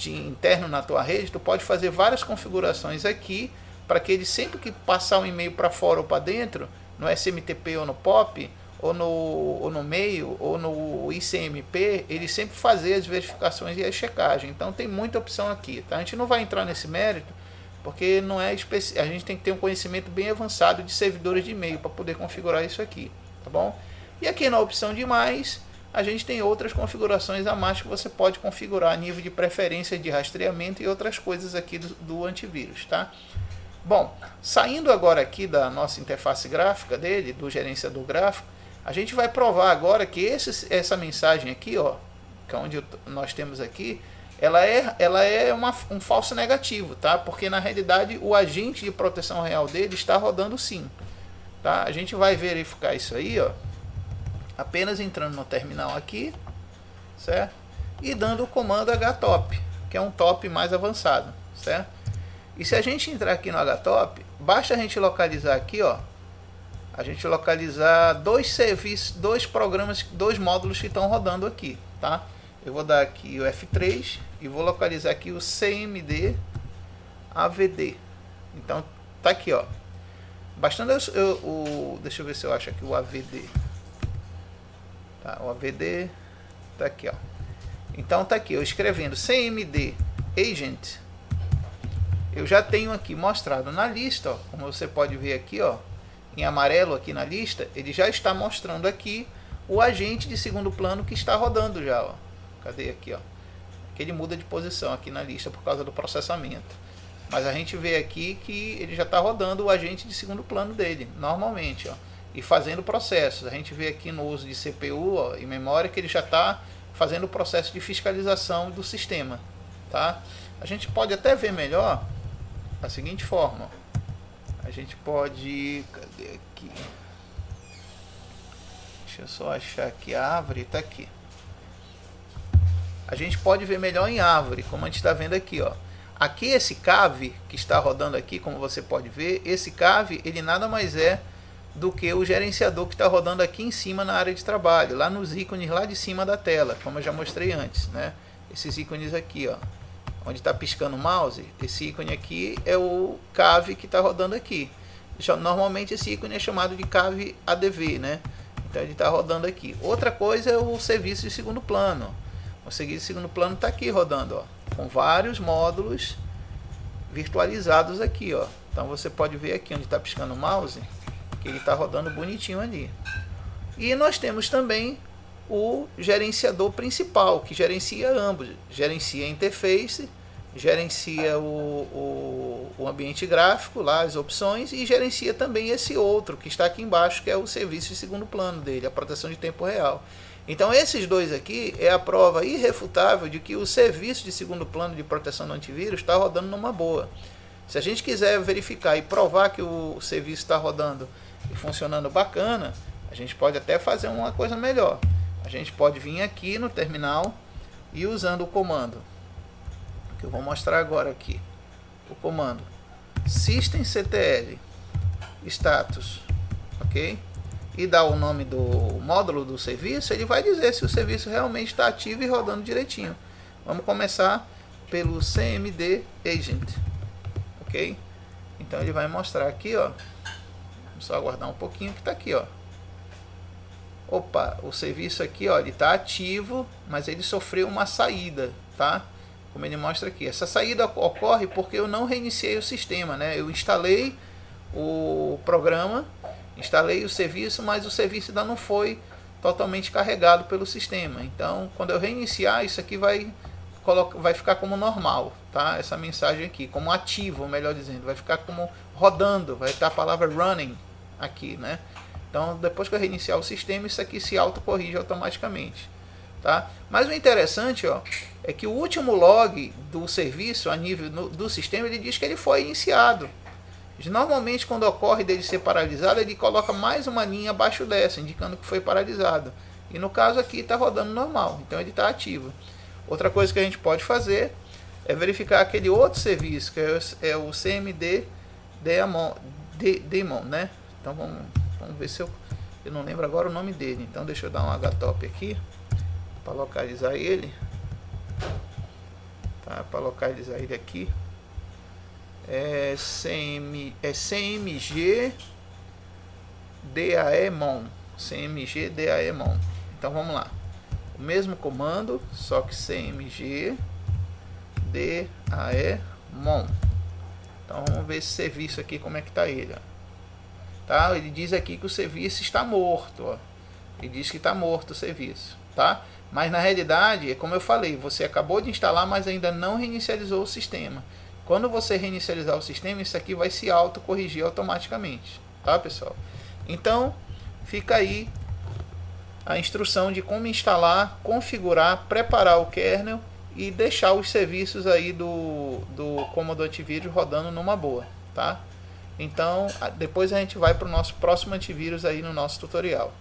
interno na tua rede, tu pode fazer várias configurações aqui para que ele sempre que passar um e-mail para fora ou para dentro, no SMTP ou no POP, ou no mail, ou no ICMP, ele sempre fazer as verificações e a checagem. Então tem muita opção aqui, tá? A gente não vai entrar nesse mérito, porque não é a gente tem que ter um conhecimento bem avançado de servidores de e-mail para poder configurar isso aqui, tá bom? E aqui na opção de mais, a gente tem outras configurações a mais que você pode configurar a nível de preferência de rastreamento e outras coisas aqui do antivírus, tá? Bom, saindo agora aqui da nossa interface gráfica dele, do gerenciador gráfico, a gente vai provar agora que essa mensagem aqui, ó, que é onde nós temos aqui, ela é um falso negativo, tá? Porque na realidade o agente de proteção real dele está rodando sim, tá? A gente vai verificar isso aí, ó, apenas entrando no terminal aqui, certo? E dando o comando htop, que é um top mais avançado, certo? E se a gente entrar aqui no htop, basta a gente localizar aqui, ó, a gente localizar dois serviços, dois programas, dois módulos que estão rodando aqui, tá? Eu vou dar aqui o F3 e vou localizar aqui o CMD AVD. Então tá aqui, ó. Bastando deixa eu ver se eu acho aqui o AVD. Tá, o AVD tá aqui, ó. Então tá aqui, eu escrevendo CMD Agent, eu já tenho aqui mostrado na lista, ó, como você pode ver aqui, ó, em amarelo aqui na lista, ele já está mostrando aqui o agente de segundo plano que está rodando já, ó. Cadê aqui, ó? Que ele muda de posição aqui na lista por causa do processamento. Mas a gente vê aqui que ele já está rodando o agente de segundo plano dele, normalmente, ó, e fazendo processos. A gente vê aqui no uso de CPU, ó, e memória, que ele já está fazendo o processo de fiscalização do sistema, tá? A gente pode até ver melhor da seguinte forma, ó. A gente pode, cadê aqui? Deixa eu só achar aqui a árvore, tá aqui. A gente pode ver melhor em árvore, como a gente está vendo aqui, ó. Aqui esse CAV que está rodando aqui, como você pode ver, esse CAV, ele nada mais é do que o gerenciador que está rodando aqui em cima na área de trabalho, lá nos ícones lá de cima da tela, como eu já mostrei antes, né? Esses ícones aqui, ó, onde está piscando o mouse, esse ícone aqui é o CAV que está rodando aqui. Normalmente esse ícone é chamado de CAV ADV, né? Então ele está rodando aqui. Outra coisa é o serviço de segundo plano. O serviço de segundo plano está aqui rodando, ó, com vários módulos virtualizados aqui, ó. Então você pode ver aqui onde está piscando o mouse, que ele está rodando bonitinho ali. E nós temos também o gerenciador principal, que gerencia ambos. Gerencia a interface, gerencia o ambiente gráfico, lá as opções, e gerencia também esse outro que está aqui embaixo, que é o serviço de segundo plano dele, a proteção de tempo real. Então esses dois aqui é a prova irrefutável de que o serviço de segundo plano de proteção do antivírus está rodando numa boa. Se a gente quiser verificar e provar que o serviço está rodando e funcionando bacana, a gente pode até fazer uma coisa melhor. A gente pode vir aqui no terminal e usando o comando que eu vou mostrar agora aqui, o comando systemctl status, ok? E dá o nome do módulo do serviço, ele vai dizer se o serviço realmente está ativo e rodando direitinho. Vamos começar pelo cmd agent, ok? Então ele vai mostrar aqui, ó. Vamos só aguardar um pouquinho que está aqui, ó. Opa, o serviço aqui, ó, ele está ativo, mas ele sofreu uma saída, tá? Como ele mostra aqui. Essa saída ocorre porque eu não reiniciei o sistema, né? Eu instalei o programa, instalei o serviço, mas o serviço ainda não foi totalmente carregado pelo sistema. Então, quando eu reiniciar, isso aqui vai ficar como normal, tá? Essa mensagem aqui, como ativo, melhor dizendo, vai ficar como rodando, vai estar a palavra running aqui, né? Então, depois que eu reiniciar o sistema, isso aqui se autocorrige automaticamente, tá? Mas o interessante, ó, é que o último log do serviço a nível do sistema, ele diz que ele foi iniciado. Normalmente, quando ocorre dele ser paralisado, ele coloca mais uma linha abaixo dessa, indicando que foi paralisado. E no caso aqui está rodando normal, então ele está ativo. Outra coisa que a gente pode fazer é verificar aquele outro serviço, que é o cmd daemon, né? Então vamos ver se eu não lembro agora o nome dele. Então deixa eu dar um htop aqui para localizar ele. Tá, para localizar ele aqui. É cmg daemon. cmg daemon. Então vamos lá. O mesmo comando, só que cmg daemon. Então vamos ver esse serviço aqui, como é que tá ele, ó. Tá? Ele diz aqui que o serviço está morto, ó. Ele diz que está morto o serviço, tá? Mas na realidade, é como eu falei, você acabou de instalar, mas ainda não reinicializou o sistema. Quando você reinicializar o sistema, isso aqui vai se autocorrigir automaticamente, tá, pessoal? Então, fica aí a instrução de como instalar, configurar, preparar o kernel e deixar os serviços aí do Commodore Antivírus rodando numa boa, tá? Então, depois a gente vai para o nosso próximo antivírus aí no nosso tutorial.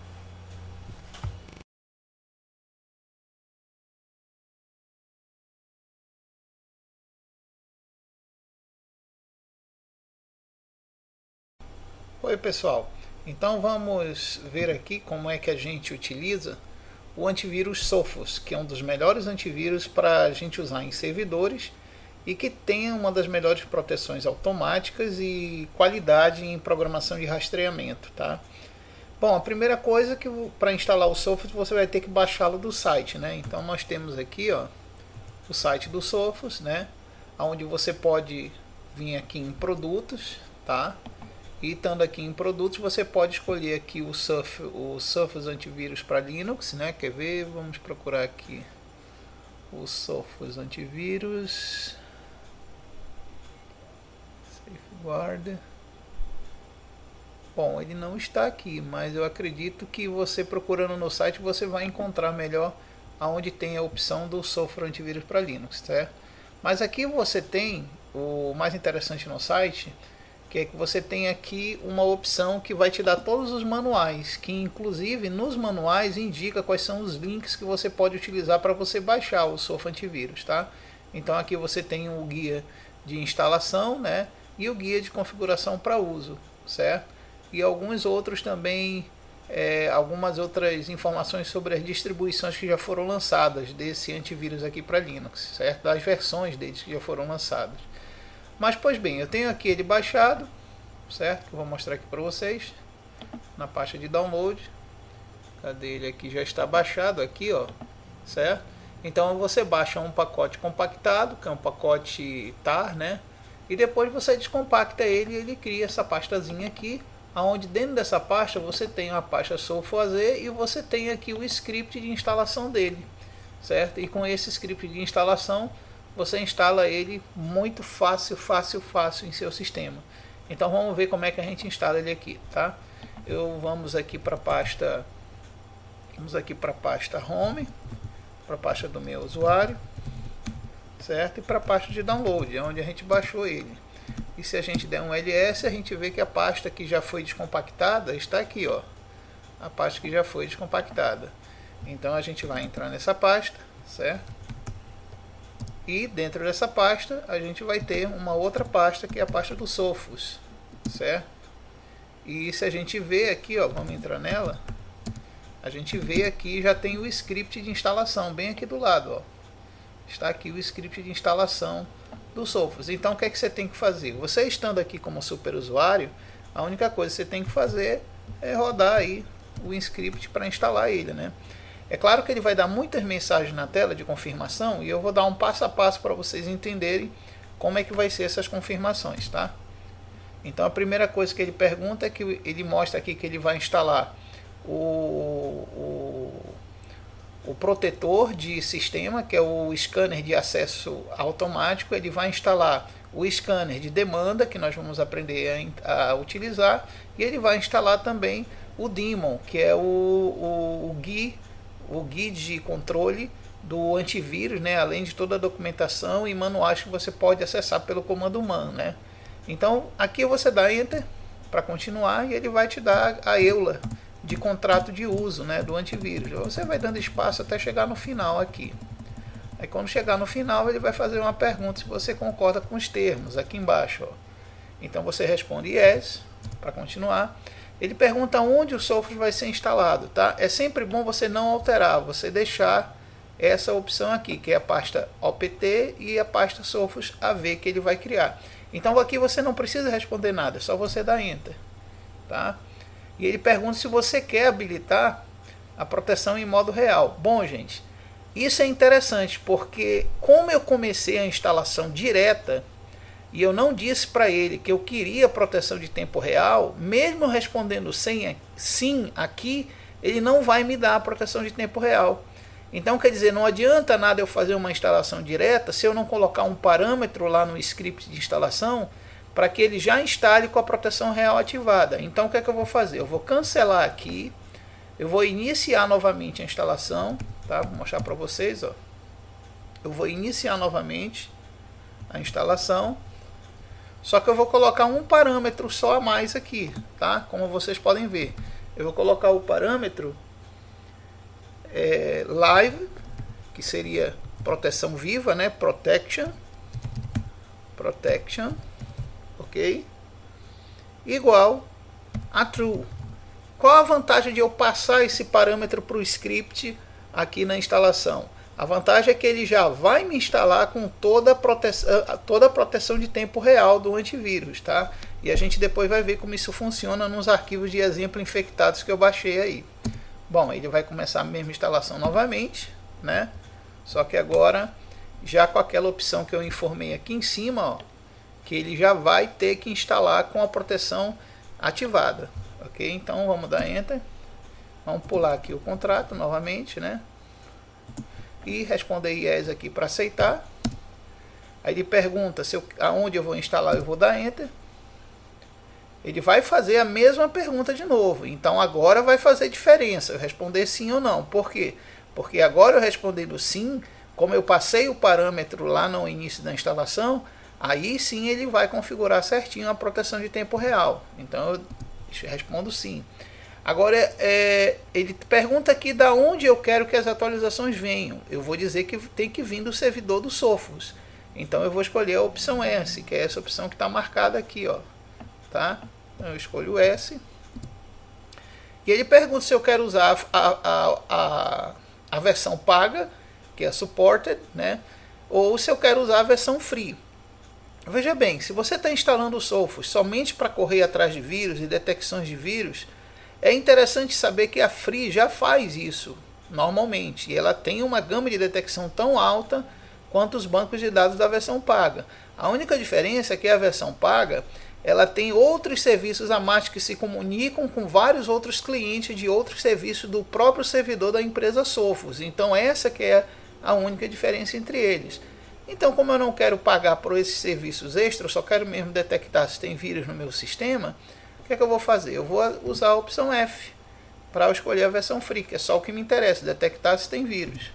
Oi pessoal, então vamos ver aqui como é que a gente utiliza o antivírus Sophos, que é um dos melhores antivírus para a gente usar em servidores e que tem uma das melhores proteções automáticas e qualidade em programação de rastreamento, tá? Bom, a primeira coisa que para instalar o Sophos você vai ter que baixá-lo do site, né? Então nós temos aqui, ó, o site do Sophos, né? Onde você pode vir aqui em produtos, tá? E estando aqui em produtos, você pode escolher aqui o Sophos antivírus para Linux, né? Quer ver? Vamos procurar aqui o Sophos antivírus. Safeguard. Bom, ele não está aqui, mas eu acredito que você procurando no site você vai encontrar melhor aonde tem a opção do Sophos antivírus para Linux, certo? Mas aqui você tem o mais interessante no site, que é que você tem aqui uma opção que vai te dar todos os manuais, que inclusive nos manuais indica quais são os links que você pode utilizar para você baixar o Sophos antivírus, tá? Então aqui você tem o guia de instalação, né, e o guia de configuração para uso, certo? E alguns outros também algumas outras informações sobre as distribuições que já foram lançadas desse antivírus aqui para Linux, certo? Das versões deles que já foram lançadas. Mas, pois bem, eu tenho aqui ele baixado, certo? Que eu vou mostrar aqui para vocês, na pasta de download. Cadê ele aqui? Já está baixado aqui, ó, certo? Então você baixa um pacote compactado, que é um pacote tar, né? E depois você descompacta ele e ele cria essa pastazinha aqui, onde dentro dessa pasta você tem a pasta sulfurz e você tem aqui o script de instalação dele, certo? E com esse script de instalação você instala ele muito fácil em seu sistema. Então vamos ver como é que a gente instala ele aqui, tá? Vamos aqui para a pasta home, para a pasta do meu usuário, certo? E para a pasta de download, onde a gente baixou ele. E se a gente der um ls, a gente vê que a pasta que já foi descompactada está aqui, ó. A pasta que já foi descompactada. Então a gente vai entrar nessa pasta, certo? E dentro dessa pasta a gente vai ter uma outra pasta, que é a pasta do Sophos, certo? E se a gente vê aqui, ó, vamos entrar nela, a gente vê aqui, já tem o script de instalação bem aqui do lado, ó. Está aqui o script de instalação do Sophos. Então o que é que você tem que fazer? Você estando aqui como super usuário, a única coisa que você tem que fazer é rodar aí o script para instalar ele, né? É claro que ele vai dar muitas mensagens na tela de confirmação e eu vou dar um passo a passo para vocês entenderem como é que vai ser essas confirmações, tá? Então a primeira coisa que ele pergunta é que ele mostra aqui que ele vai instalar o protetor de sistema, que é o scanner de acesso automático. Ele vai instalar o scanner de demanda, que nós vamos aprender a utilizar, e ele vai instalar também o daemon, que é o GUI de controle do antivírus, né? Além de toda a documentação e manuais que você pode acessar pelo comando man, né? Então aqui você dá enter para continuar e ele vai te dar a EULA de contrato de uso, né, do antivírus. Você vai dando espaço até chegar no final aqui. Aí quando chegar no final ele vai fazer uma pergunta se você concorda com os termos aqui embaixo, ó. Então você responde yes para continuar. Ele pergunta onde o software vai ser instalado, tá? É sempre bom você não alterar, você deixar essa opção aqui, que é a pasta OPT e a pasta software AV que ele vai criar. Então aqui você não precisa responder nada, é só você dar enter, tá? E ele pergunta se você quer habilitar a proteção em modo real. Bom, gente, isso é interessante porque como eu comecei a instalação direta e eu não disse para ele que eu queria proteção de tempo real, mesmo respondendo sim aqui, ele não vai me dar a proteção de tempo real. Então quer dizer, não adianta nada eu fazer uma instalação direta se eu não colocar um parâmetro lá no script de instalação para que ele já instale com a proteção real ativada. Então o que é que eu vou fazer? Eu vou cancelar aqui, eu vou iniciar novamente a instalação, tá? Vou mostrar para vocês, ó. Eu vou iniciar novamente a instalação, só que eu vou colocar um parâmetro só a mais aqui, tá? Como vocês podem ver, eu vou colocar o parâmetro live, que seria proteção viva, né? Protection, ok? Igual a true. Qual a vantagem de eu passar esse parâmetro para o script aqui na instalação? A vantagem é que ele já vai me instalar com toda a proteção de tempo real do antivírus, tá? E a gente depois vai ver como isso funciona nos arquivos de exemplo infectados que eu baixei aí. Bom, ele vai começar a mesma instalação novamente, né? Só que agora já com aquela opção que eu informei aqui em cima, ó, que ele já vai ter que instalar com a proteção ativada, ok? Então vamos dar enter, vamos pular aqui o contrato novamente, né? E responder yes aqui para aceitar. Aí ele pergunta aonde eu vou instalar, eu vou dar enter. Ele vai fazer a mesma pergunta de novo. Então agora vai fazer diferença eu responder sim ou não. Por quê? Porque agora eu respondendo sim, como eu passei o parâmetro lá no início da instalação, aí sim ele vai configurar certinho a proteção de tempo real. Então eu respondo sim. Agora ele pergunta aqui da onde eu quero que as atualizações venham. Eu vou dizer que tem que vir do servidor do Sophos. Então eu vou escolher a opção S, que é essa opção que está marcada aqui, ó. Tá? Então eu escolho S. E ele pergunta se eu quero usar a versão paga, que é a supported, né? Ou se eu quero usar a versão free. Veja bem, se você está instalando o Sophos somente para correr atrás de vírus e detecções de vírus, é interessante saber que a Free já faz isso normalmente. E ela tem uma gama de detecção tão alta quanto os bancos de dados da versão paga. A única diferença é que a versão paga ela tem outros serviços a mais que se comunicam com vários outros clientes de outros serviços do próprio servidor da empresa Sophos. Então essa que é a única diferença entre eles. Então, como eu não quero pagar por esses serviços extras, eu só quero mesmo detectar se tem vírus no meu sistema, o que é que eu vou fazer? Eu vou usar a opção F para escolher a versão free, que é só o que me interessa, detectar se tem vírus.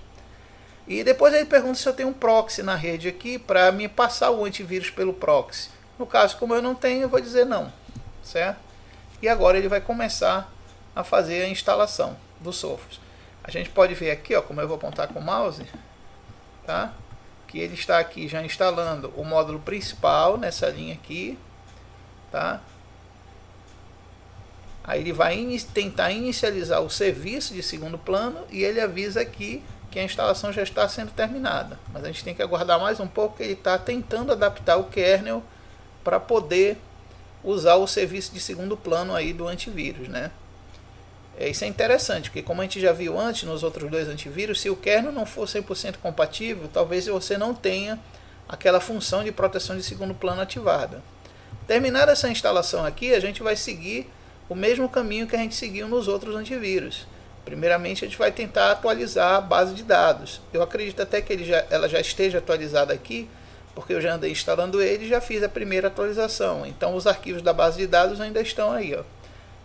E depois ele pergunta se eu tenho um proxy na rede aqui para me passar o antivírus pelo proxy. No caso, como eu não tenho, eu vou dizer não, certo? E agora ele vai começar a fazer a instalação do Sophos. A gente pode ver aqui, ó, como eu vou apontar com o mouse, tá? Que ele está aqui já instalando o módulo principal nessa linha aqui, tá? Aí ele vai tentar inicializar o serviço de segundo plano e ele avisa aqui que a instalação já está sendo terminada. Mas a gente tem que aguardar mais um pouco, que ele está tentando adaptar o kernel para poder usar o serviço de segundo plano aí do antivírus, né? Isso é interessante, porque como a gente já viu antes nos outros dois antivírus, se o kernel não for 100% compatível, talvez você não tenha aquela função de proteção de segundo plano ativada. Terminada essa instalação aqui, a gente vai seguir o mesmo caminho que a gente seguiu nos outros antivírus. Primeiramente, a gente vai tentar atualizar a base de dados. Eu acredito até que ela já esteja atualizada aqui, porque eu já andei instalando ele e já fiz a primeira atualização. Então os arquivos da base de dados ainda estão aí, ó.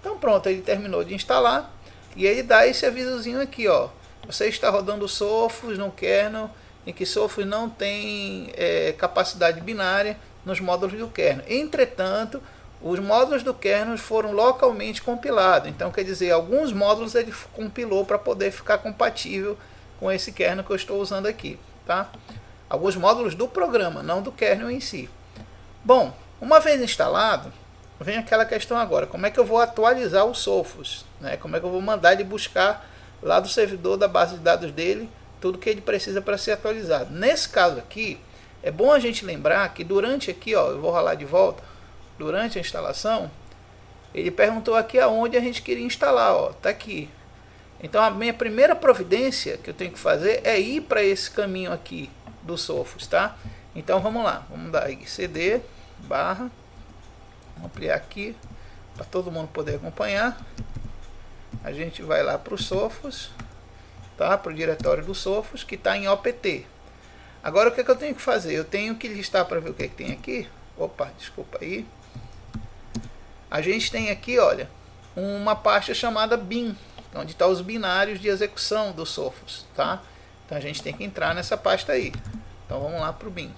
Então pronto, ele terminou de instalar e ele dá esse avisozinho aqui, ó. Você está rodando o Sophos no kernel em que Sophos não tem capacidade binária nos módulos do kernel. Entretanto, os módulos do kernel foram localmente compilados. Então quer dizer, alguns módulos ele compilou para poder ficar compatível com esse kernel que eu estou usando aqui, tá? Alguns módulos do programa, não do kernel em si. Bom, uma vez instalado, vem aquela questão agora, como é que eu vou atualizar o Sophos, né? Como é que eu vou mandar ele buscar lá do servidor da base de dados dele tudo que ele precisa para ser atualizado. Nesse caso aqui, é bom a gente lembrar que durante aqui, ó, eu vou rolar de volta, durante a instalação, ele perguntou aqui aonde a gente queria instalar, ó, tá aqui. Então a minha primeira providência que eu tenho que fazer é ir para esse caminho aqui do Sophos, tá? Então vamos lá, vamos dar aí cd barra, vamos ampliar aqui para todo mundo poder acompanhar. A gente vai lá para o Sophos, tá? Para o diretório do Sophos que está em opt. Agora o que é que eu tenho que fazer? Eu tenho que listar para ver o que é que tem aqui. Opa, desculpa aí. A gente tem aqui, olha, uma pasta chamada bin, onde está os binários de execução do Sophos, tá? Então a gente tem que entrar nessa pasta aí. Então vamos lá para o bin.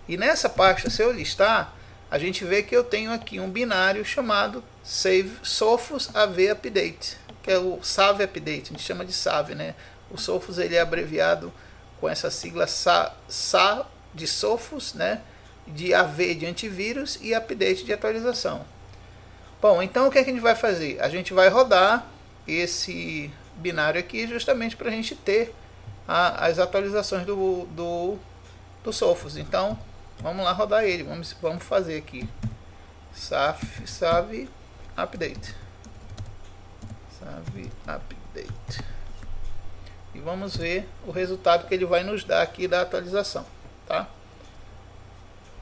E nessa pasta, se eu listar, a gente vê que eu tenho aqui um binário chamado save Sophos AV Update, que é o SAV Update, a gente chama de SAV, né? O Sophos ele é abreviado com essa sigla SA de Sophos, né? De AV de antivírus e Update de atualização. Bom, então o que é que a gente vai fazer? A gente vai rodar esse binário aqui justamente para a gente ter as atualizações do Sophos. Então vamos lá rodar ele, vamos fazer aqui SAV Update, SAV Update, e vamos ver o resultado que ele vai nos dar aqui da atualização, tá?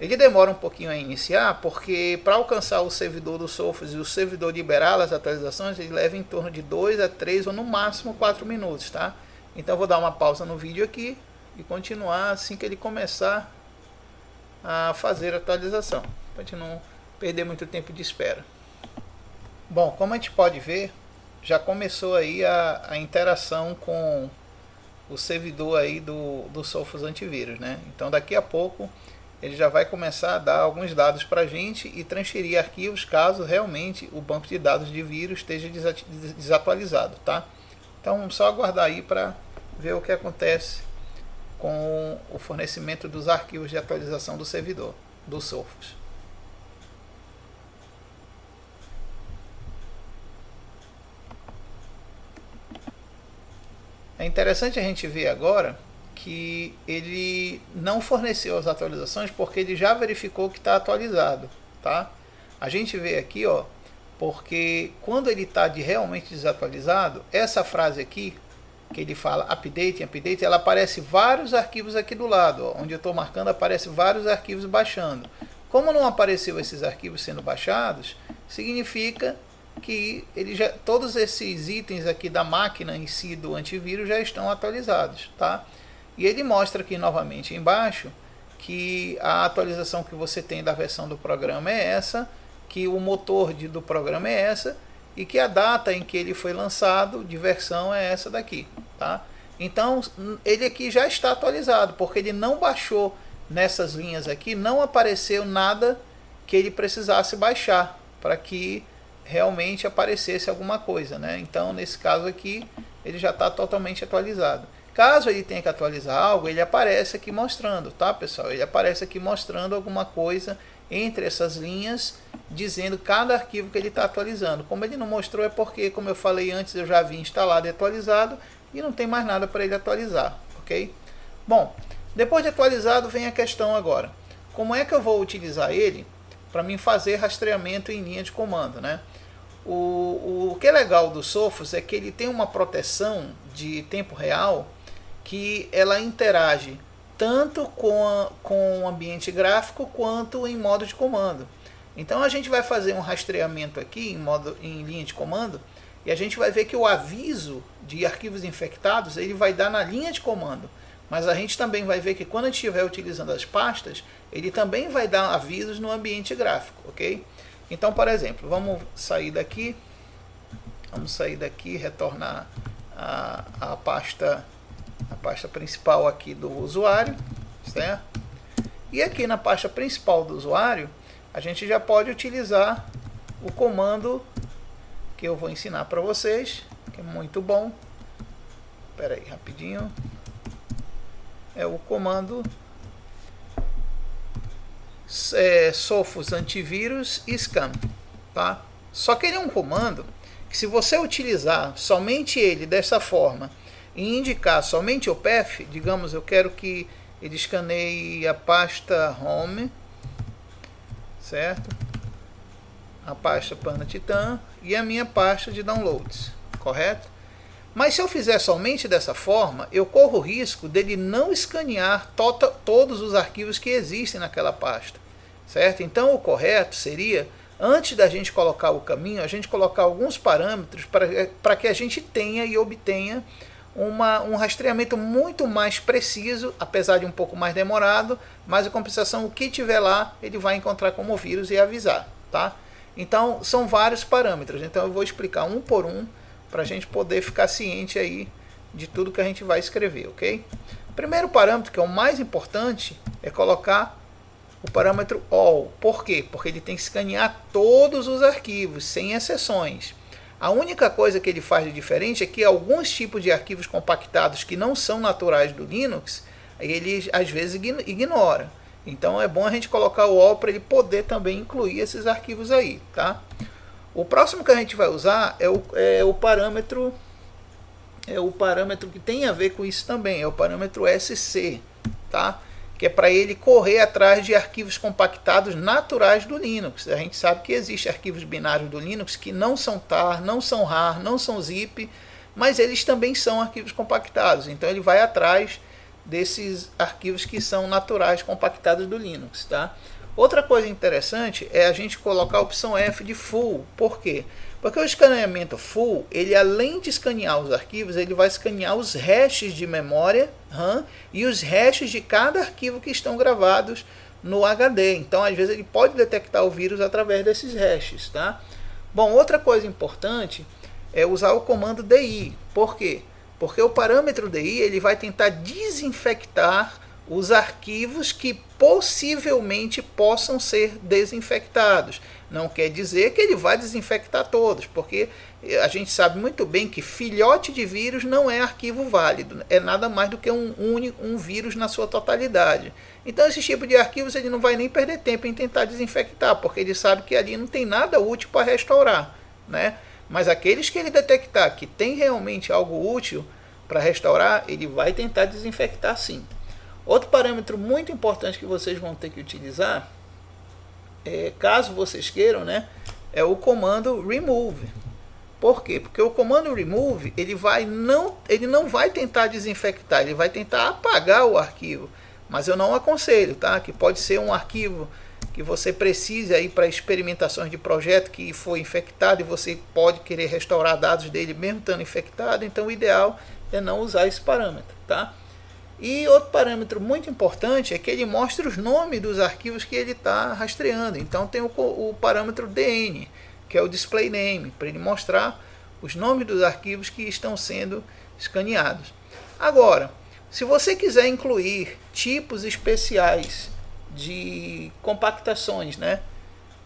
Ele demora um pouquinho a iniciar, porque para alcançar o servidor do Sophos e o servidor liberar as atualizações, ele leva em torno de 2 a 3 ou no máximo 4 minutos, tá? Então eu vou dar uma pausa no vídeo aqui e continuar assim que ele começar a fazer a atualização, para a gente não perder muito tempo de espera. Bom, como a gente pode ver, já começou aí a interação com o servidor aí do Sophos Antivírus, né? Então daqui a pouco ele já vai começar a dar alguns dados para a gente e transferir arquivos caso realmente o banco de dados de vírus esteja desatualizado, tá? Então vamos só aguardar aí para ver o que acontece com o fornecimento dos arquivos de atualização do servidor do Sophos. É interessante a gente ver agora que ele não forneceu as atualizações porque ele já verificou que está atualizado, tá? A gente vê aqui, ó, porque quando ele está realmente desatualizado, essa frase aqui, que ele fala update, update, ela aparece vários arquivos aqui do lado, ó, onde eu estou marcando, aparece vários arquivos baixando. Como não apareceu esses arquivos sendo baixados, significa que todos esses itens aqui da máquina em si do antivírus já estão atualizados, tá? E ele mostra aqui novamente embaixo que a atualização que você tem da versão do programa é essa, que o motor do programa é essa e que a data em que ele foi lançado de versão é essa daqui, tá? Então ele aqui já está atualizado, porque ele não baixou nessas linhas aqui, não apareceu nada que ele precisasse baixar para que realmente aparecesse alguma coisa, né? Então nesse caso aqui ele já está totalmente atualizado. Caso ele tenha que atualizar algo, ele aparece aqui mostrando, tá, pessoal? Ele aparece aqui mostrando alguma coisa entre essas linhas, dizendo cada arquivo que ele está atualizando. Como ele não mostrou é porque, como eu falei antes, eu já havia instalado e atualizado e não tem mais nada para ele atualizar, ok? Bom, depois de atualizado vem a questão agora. Como é que eu vou utilizar ele para mim fazer rastreamento em linha de comando, né? O que é legal do Sophos é que ele tem uma proteção de tempo real que ela interage tanto com o ambiente gráfico quanto em modo de comando. Então a gente vai fazer um rastreamento aqui em linha de comando e a gente vai ver que o aviso de arquivos infectados ele vai dar na linha de comando. Mas a gente também vai ver que quando a gente estiver utilizando as pastas, ele também vai dar avisos no ambiente gráfico, ok? Então, por exemplo, vamos sair daqui, retornar a pasta principal aqui do usuário, certo? E aqui na pasta principal do usuário, a gente já pode utilizar o comando que eu vou ensinar para vocês, que é muito bom. Espera aí, rapidinho. É o comando Sophos antivírus scan, tá? Só que ele é um comando que, se você utilizar somente ele dessa forma e indicar somente o path, digamos, eu quero que ele escaneie a pasta home, certo? A pasta Pana Titan e a minha pasta de downloads, correto? Mas se eu fizer somente dessa forma, eu corro o risco dele não escanear todos os arquivos que existem naquela pasta, certo? Então o correto seria, antes da gente colocar o caminho, a gente colocar alguns parâmetros para que a gente tenha e obtenha um rastreamento muito mais preciso, apesar de um pouco mais demorado, mas em compensação o que tiver lá ele vai encontrar como vírus e avisar, tá? Então são vários parâmetros, então eu vou explicar um por um para a gente poder ficar ciente aí de tudo que a gente vai escrever, ok? Primeiro parâmetro, que é o mais importante, é colocar o parâmetro all. Por quê? Porque ele tem que escanear todos os arquivos, sem exceções. A única coisa que ele faz de diferente é que alguns tipos de arquivos compactados que não são naturais do Linux, ele às vezes ignora. Então é bom a gente colocar o all para ele poder também incluir esses arquivos aí, tá? O próximo que a gente vai usar é o parâmetro que tem a ver com isso também, é o parâmetro SC, tá? Que é para ele correr atrás de arquivos compactados naturais do Linux. A gente sabe que existem arquivos binários do Linux que não são tar, não são rar, não são zip, mas eles também são arquivos compactados. Então ele vai atrás desses arquivos que são naturais compactados do Linux, tá? Outra coisa interessante é a gente colocar a opção F de full. Por quê? Porque o escaneamento full, ele além de escanear os arquivos, ele vai escanear os hashes de memória RAM e os hashes de cada arquivo que estão gravados no HD. Então, às vezes, ele pode detectar o vírus através desses hashes, tá? Bom, outra coisa importante é usar o comando DI. Por quê? Porque o parâmetro DI ele vai tentar desinfectar os arquivos que possivelmente possam ser desinfectados. Não quer dizer que ele vai desinfectar todos, porque a gente sabe muito bem que filhote de vírus não é arquivo válido, é nada mais do que um vírus na sua totalidade. Então esse tipo de arquivos ele não vai nem perder tempo em tentar desinfectar, porque ele sabe que ali não tem nada útil para restaurar, né? Mas aqueles que ele detectar que tem realmente algo útil, para restaurar, ele vai tentar desinfectar sim. Outro parâmetro muito importante que vocês vão ter que utilizar, caso vocês queiram, né, é o comando remove. Por quê? Porque o comando remove ele não vai tentar desinfectar, ele vai tentar apagar o arquivo. Mas eu não aconselho, tá? Que pode ser um arquivo que você precise aí para experimentações de projeto que foi infectado e você pode querer restaurar dados dele mesmo estando infectado. Então o ideal é não usar esse parâmetro, tá? E outro parâmetro muito importante é que ele mostra os nomes dos arquivos que ele está rastreando. Então tem o parâmetro DN, que é o display name, para ele mostrar os nomes dos arquivos que estão sendo escaneados. Agora, se você quiser incluir tipos especiais de compactações, né,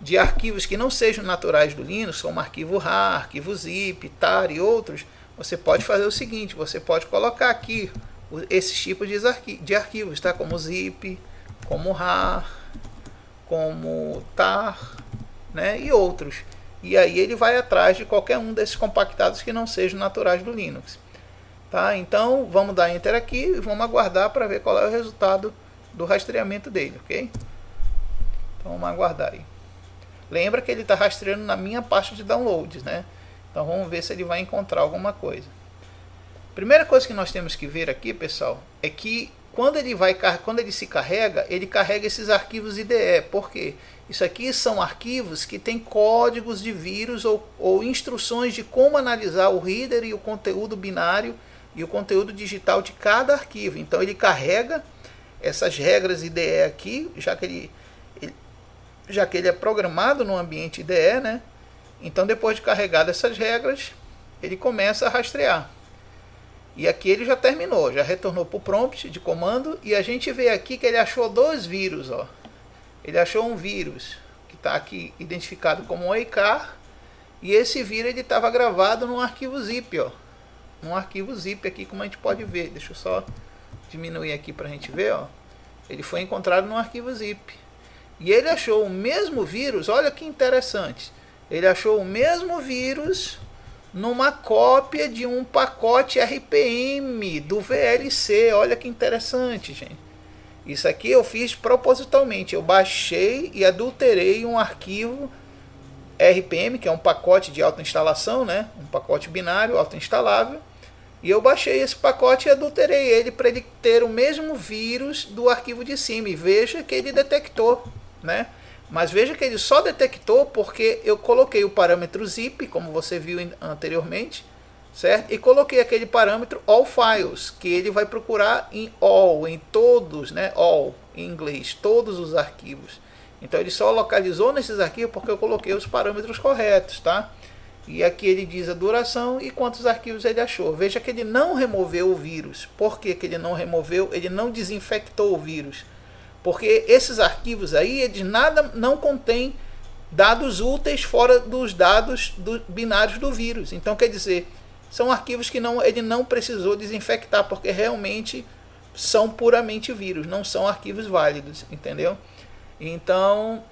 de arquivos que não sejam naturais do Linux, como arquivo RAR, arquivo zip, tar e outros, você pode fazer o seguinte, você pode colocar aqui esses tipos de arquivos, tá? Como zip, como RAR, como tar, né, e outros. E aí ele vai atrás de qualquer um desses compactados que não sejam naturais do Linux. Tá? Então vamos dar Enter aqui e vamos aguardar para ver qual é o resultado do rastreamento dele, ok? Então vamos aguardar aí. Lembra que ele está rastreando na minha pasta de downloads, né? Então vamos ver se ele vai encontrar alguma coisa. Primeira coisa que nós temos que ver aqui, pessoal, é que quando ele se carrega, ele carrega esses arquivos IDE. Por quê? Isso aqui são arquivos que têm códigos de vírus ou instruções de como analisar o header e o conteúdo binário e o conteúdo digital de cada arquivo. Então ele carrega essas regras IDE aqui, já que ele é programado no ambiente IDE, né? Então depois de carregado essas regras, ele começa a rastrear. E aqui ele já terminou, já retornou para o prompt de comando e a gente vê aqui que ele achou dois vírus, ó. Ele achou um vírus que está aqui identificado como um ACAR e esse vírus ele estava gravado num arquivo zip, ó. Um arquivo zip aqui, como a gente pode ver. Deixa eu só diminuir aqui para a gente ver, ó. Ele foi encontrado num arquivo zip. E ele achou o mesmo vírus, olha que interessante. Ele achou o mesmo vírus numa cópia de um pacote RPM do VLC. Olha que interessante, gente. Isso aqui eu fiz propositalmente. Eu baixei e adulterei um arquivo RPM, que é um pacote de autoinstalação, né? Um pacote binário autoinstalável. E eu baixei esse pacote e adulterei ele para ele ter o mesmo vírus do arquivo de cima. E veja que ele detectou, né? Mas veja que ele só detectou porque eu coloquei o parâmetro zip, como você viu anteriormente, certo? E coloquei aquele parâmetro all files, que ele vai procurar em all, em todos, né? All, em inglês, todos os arquivos. Então ele só localizou nesses arquivos porque eu coloquei os parâmetros corretos, tá? E aqui ele diz a duração e quantos arquivos ele achou. Veja que ele não removeu o vírus. Por que que ele não removeu? Ele não desinfectou o vírus. Porque esses arquivos aí, eles não contêm dados úteis fora dos dados binários do vírus. Então quer dizer, são arquivos que ele não precisou desinfectar, porque realmente são puramente vírus, não são arquivos válidos, entendeu? Então,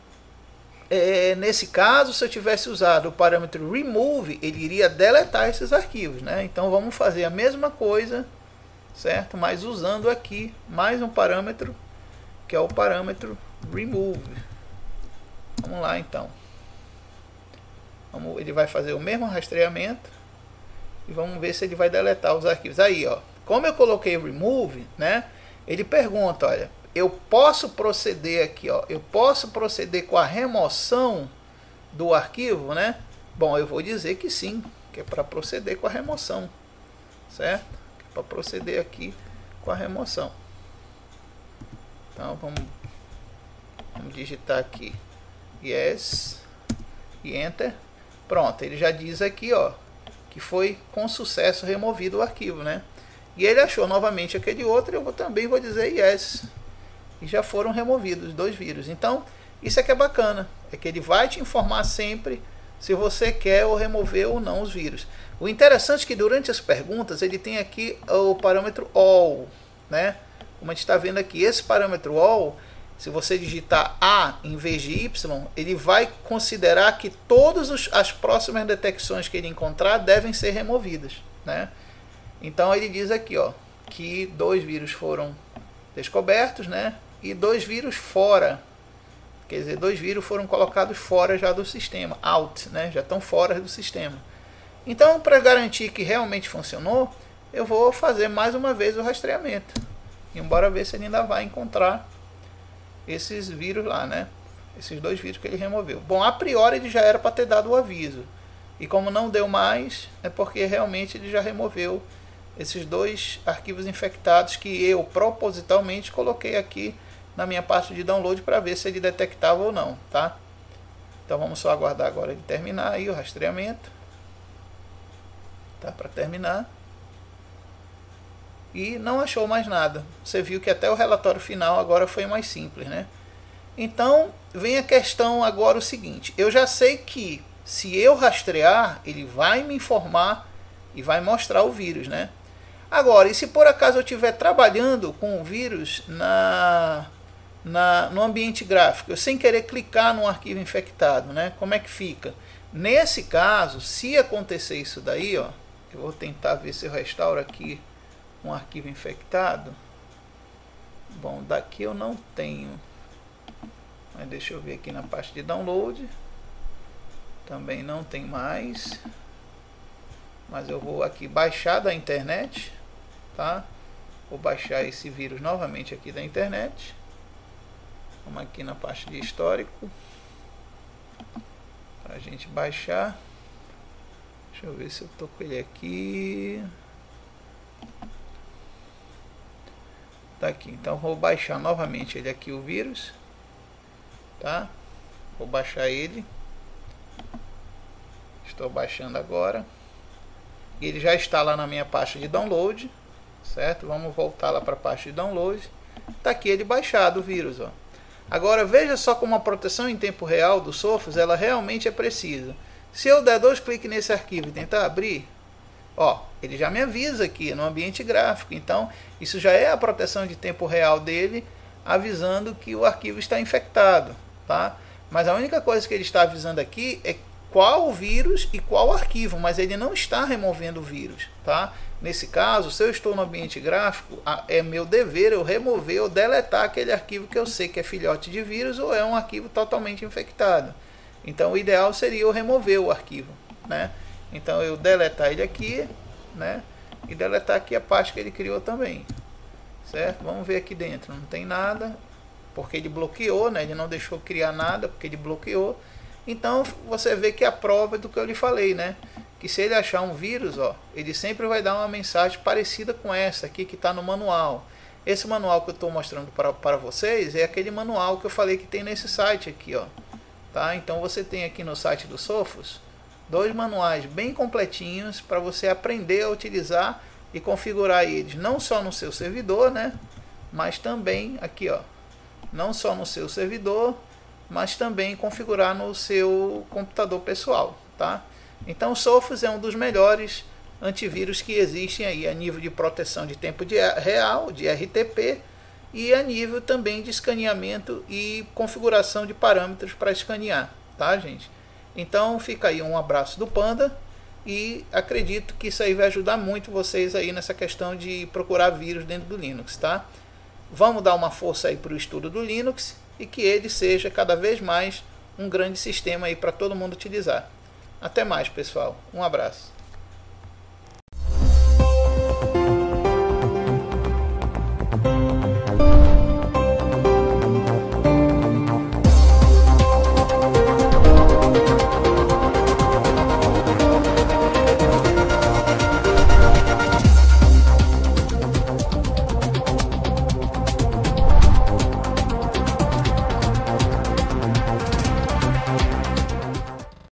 nesse caso, se eu tivesse usado o parâmetro remove, ele iria deletar esses arquivos, né? Então vamos fazer a mesma coisa, certo? Mas usando aqui mais um parâmetro, que é o parâmetro remove. Vamos lá então. Ele vai fazer o mesmo rastreamento e vamos ver se ele vai deletar os arquivos. Aí, ó, como eu coloquei remove, né? Ele pergunta, olha, eu posso proceder aqui, ó, eu posso proceder com a remoção do arquivo, né? Bom, eu vou dizer que sim, que é para proceder com a remoção, certo? Que é para proceder aqui com a remoção. Então vamos digitar aqui yes e enter. Pronto, ele já diz aqui, ó, que foi com sucesso removido o arquivo, né? E ele achou novamente aquele outro, eu também vou dizer yes. E já foram removidos dois vírus. Então, isso é que é bacana, é que ele vai te informar sempre se você quer ou remover ou não os vírus. O interessante é que durante as perguntas ele tem aqui o parâmetro all, né? Como a gente está vendo aqui, esse parâmetro all, se você digitar A em vez de Y, ele vai considerar que todas as próximas detecções que ele encontrar devem ser removidas, né? Então ele diz aqui, ó, que 2 vírus foram descobertos, né? E 2 vírus fora, quer dizer, 2 vírus foram colocados fora já do sistema, out, né? Já estão fora do sistema. Então, para garantir que realmente funcionou, eu vou fazer mais uma vez o rastreamento. E bora ver se ele ainda vai encontrar esses vírus lá, né? Esses 2 vírus que ele removeu. Bom, a priori ele já era para ter dado o aviso. E como não deu mais, é porque realmente ele já removeu esses 2 arquivos infectados que eu propositalmente coloquei aqui na minha pasta de download para ver se ele detectava ou não, tá? Então vamos só aguardar agora ele terminar aí o rastreamento. Tá para terminar. E não achou mais nada. Você viu que até o relatório final agora foi mais simples, né? Então vem a questão agora o seguinte: eu já sei que se eu rastrear, ele vai me informar e vai mostrar o vírus, né? Agora, e se por acaso eu estiver trabalhando com o vírus no ambiente gráfico, eu sem querer clicar num arquivo infectado, né? Como é que fica? Nesse caso, se acontecer isso daí, ó, eu vou tentar ver se eu restauro aqui um arquivo infectado. Bom, daqui eu não tenho, mas deixa eu ver aqui na pasta de download. Também não tem mais, mas eu vou aqui baixar da internet, tá? Vou baixar esse vírus novamente aqui da internet. Vamos aqui na pasta de histórico para a gente baixar. Deixa eu ver se eu tô com ele aqui. Tá aqui. Então vou baixar novamente ele aqui, o vírus, tá? Vou baixar ele. Estou baixando agora. Ele já está lá na minha pasta de download, certo? Vamos voltar lá para a pasta de download. Tá aqui ele baixado, o vírus, ó. Agora veja só como a proteção em tempo real do Sophos, ela realmente é precisa. Se eu der 2 cliques nesse arquivo e tentar abrir, ó, ele já me avisa aqui no ambiente gráfico. Então isso já é a proteção de tempo real dele, avisando que o arquivo está infectado, tá? Mas a única coisa que ele está avisando aqui é qual o vírus e qual arquivo, mas ele não está removendo o vírus, tá? Nesse caso, se eu estou no ambiente gráfico, é meu dever eu remover ou deletar aquele arquivo que eu sei que é filhote de vírus ou é um arquivo totalmente infectado. Então o ideal seria eu remover o arquivo, né? Então eu deletar ele aqui, né? E deletar aqui a parte que ele criou também, certo? Vamos ver aqui dentro, não tem nada, porque ele bloqueou, né? Ele não deixou criar nada, porque ele bloqueou. Então você vê que a prova é do que eu lhe falei, né? Que se ele achar um vírus, ó, ele sempre vai dar uma mensagem parecida com essa aqui que está no manual. Esse manual que eu estou mostrando para vocês é aquele manual que eu falei que tem nesse site aqui, ó. Tá? Então você tem aqui no site do Sophos 2 manuais bem completinhos para você aprender a utilizar e configurar eles, não só no seu servidor, né? Mas também aqui, ó, não só no seu servidor, mas também configurar no seu computador pessoal, tá? Então o Sophos é um dos melhores antivírus que existem aí a nível de proteção de tempo real, de RTP, e a nível também de escaneamento e configuração de parâmetros para escanear, tá, gente? Então fica aí um abraço do Panda e acredito que isso aí vai ajudar muito vocês aí nessa questão de procurar vírus dentro do Linux, tá? Vamos dar uma força aí para o estudo do Linux e que ele seja cada vez mais um grande sistema aí para todo mundo utilizar. Até mais, pessoal. Um abraço.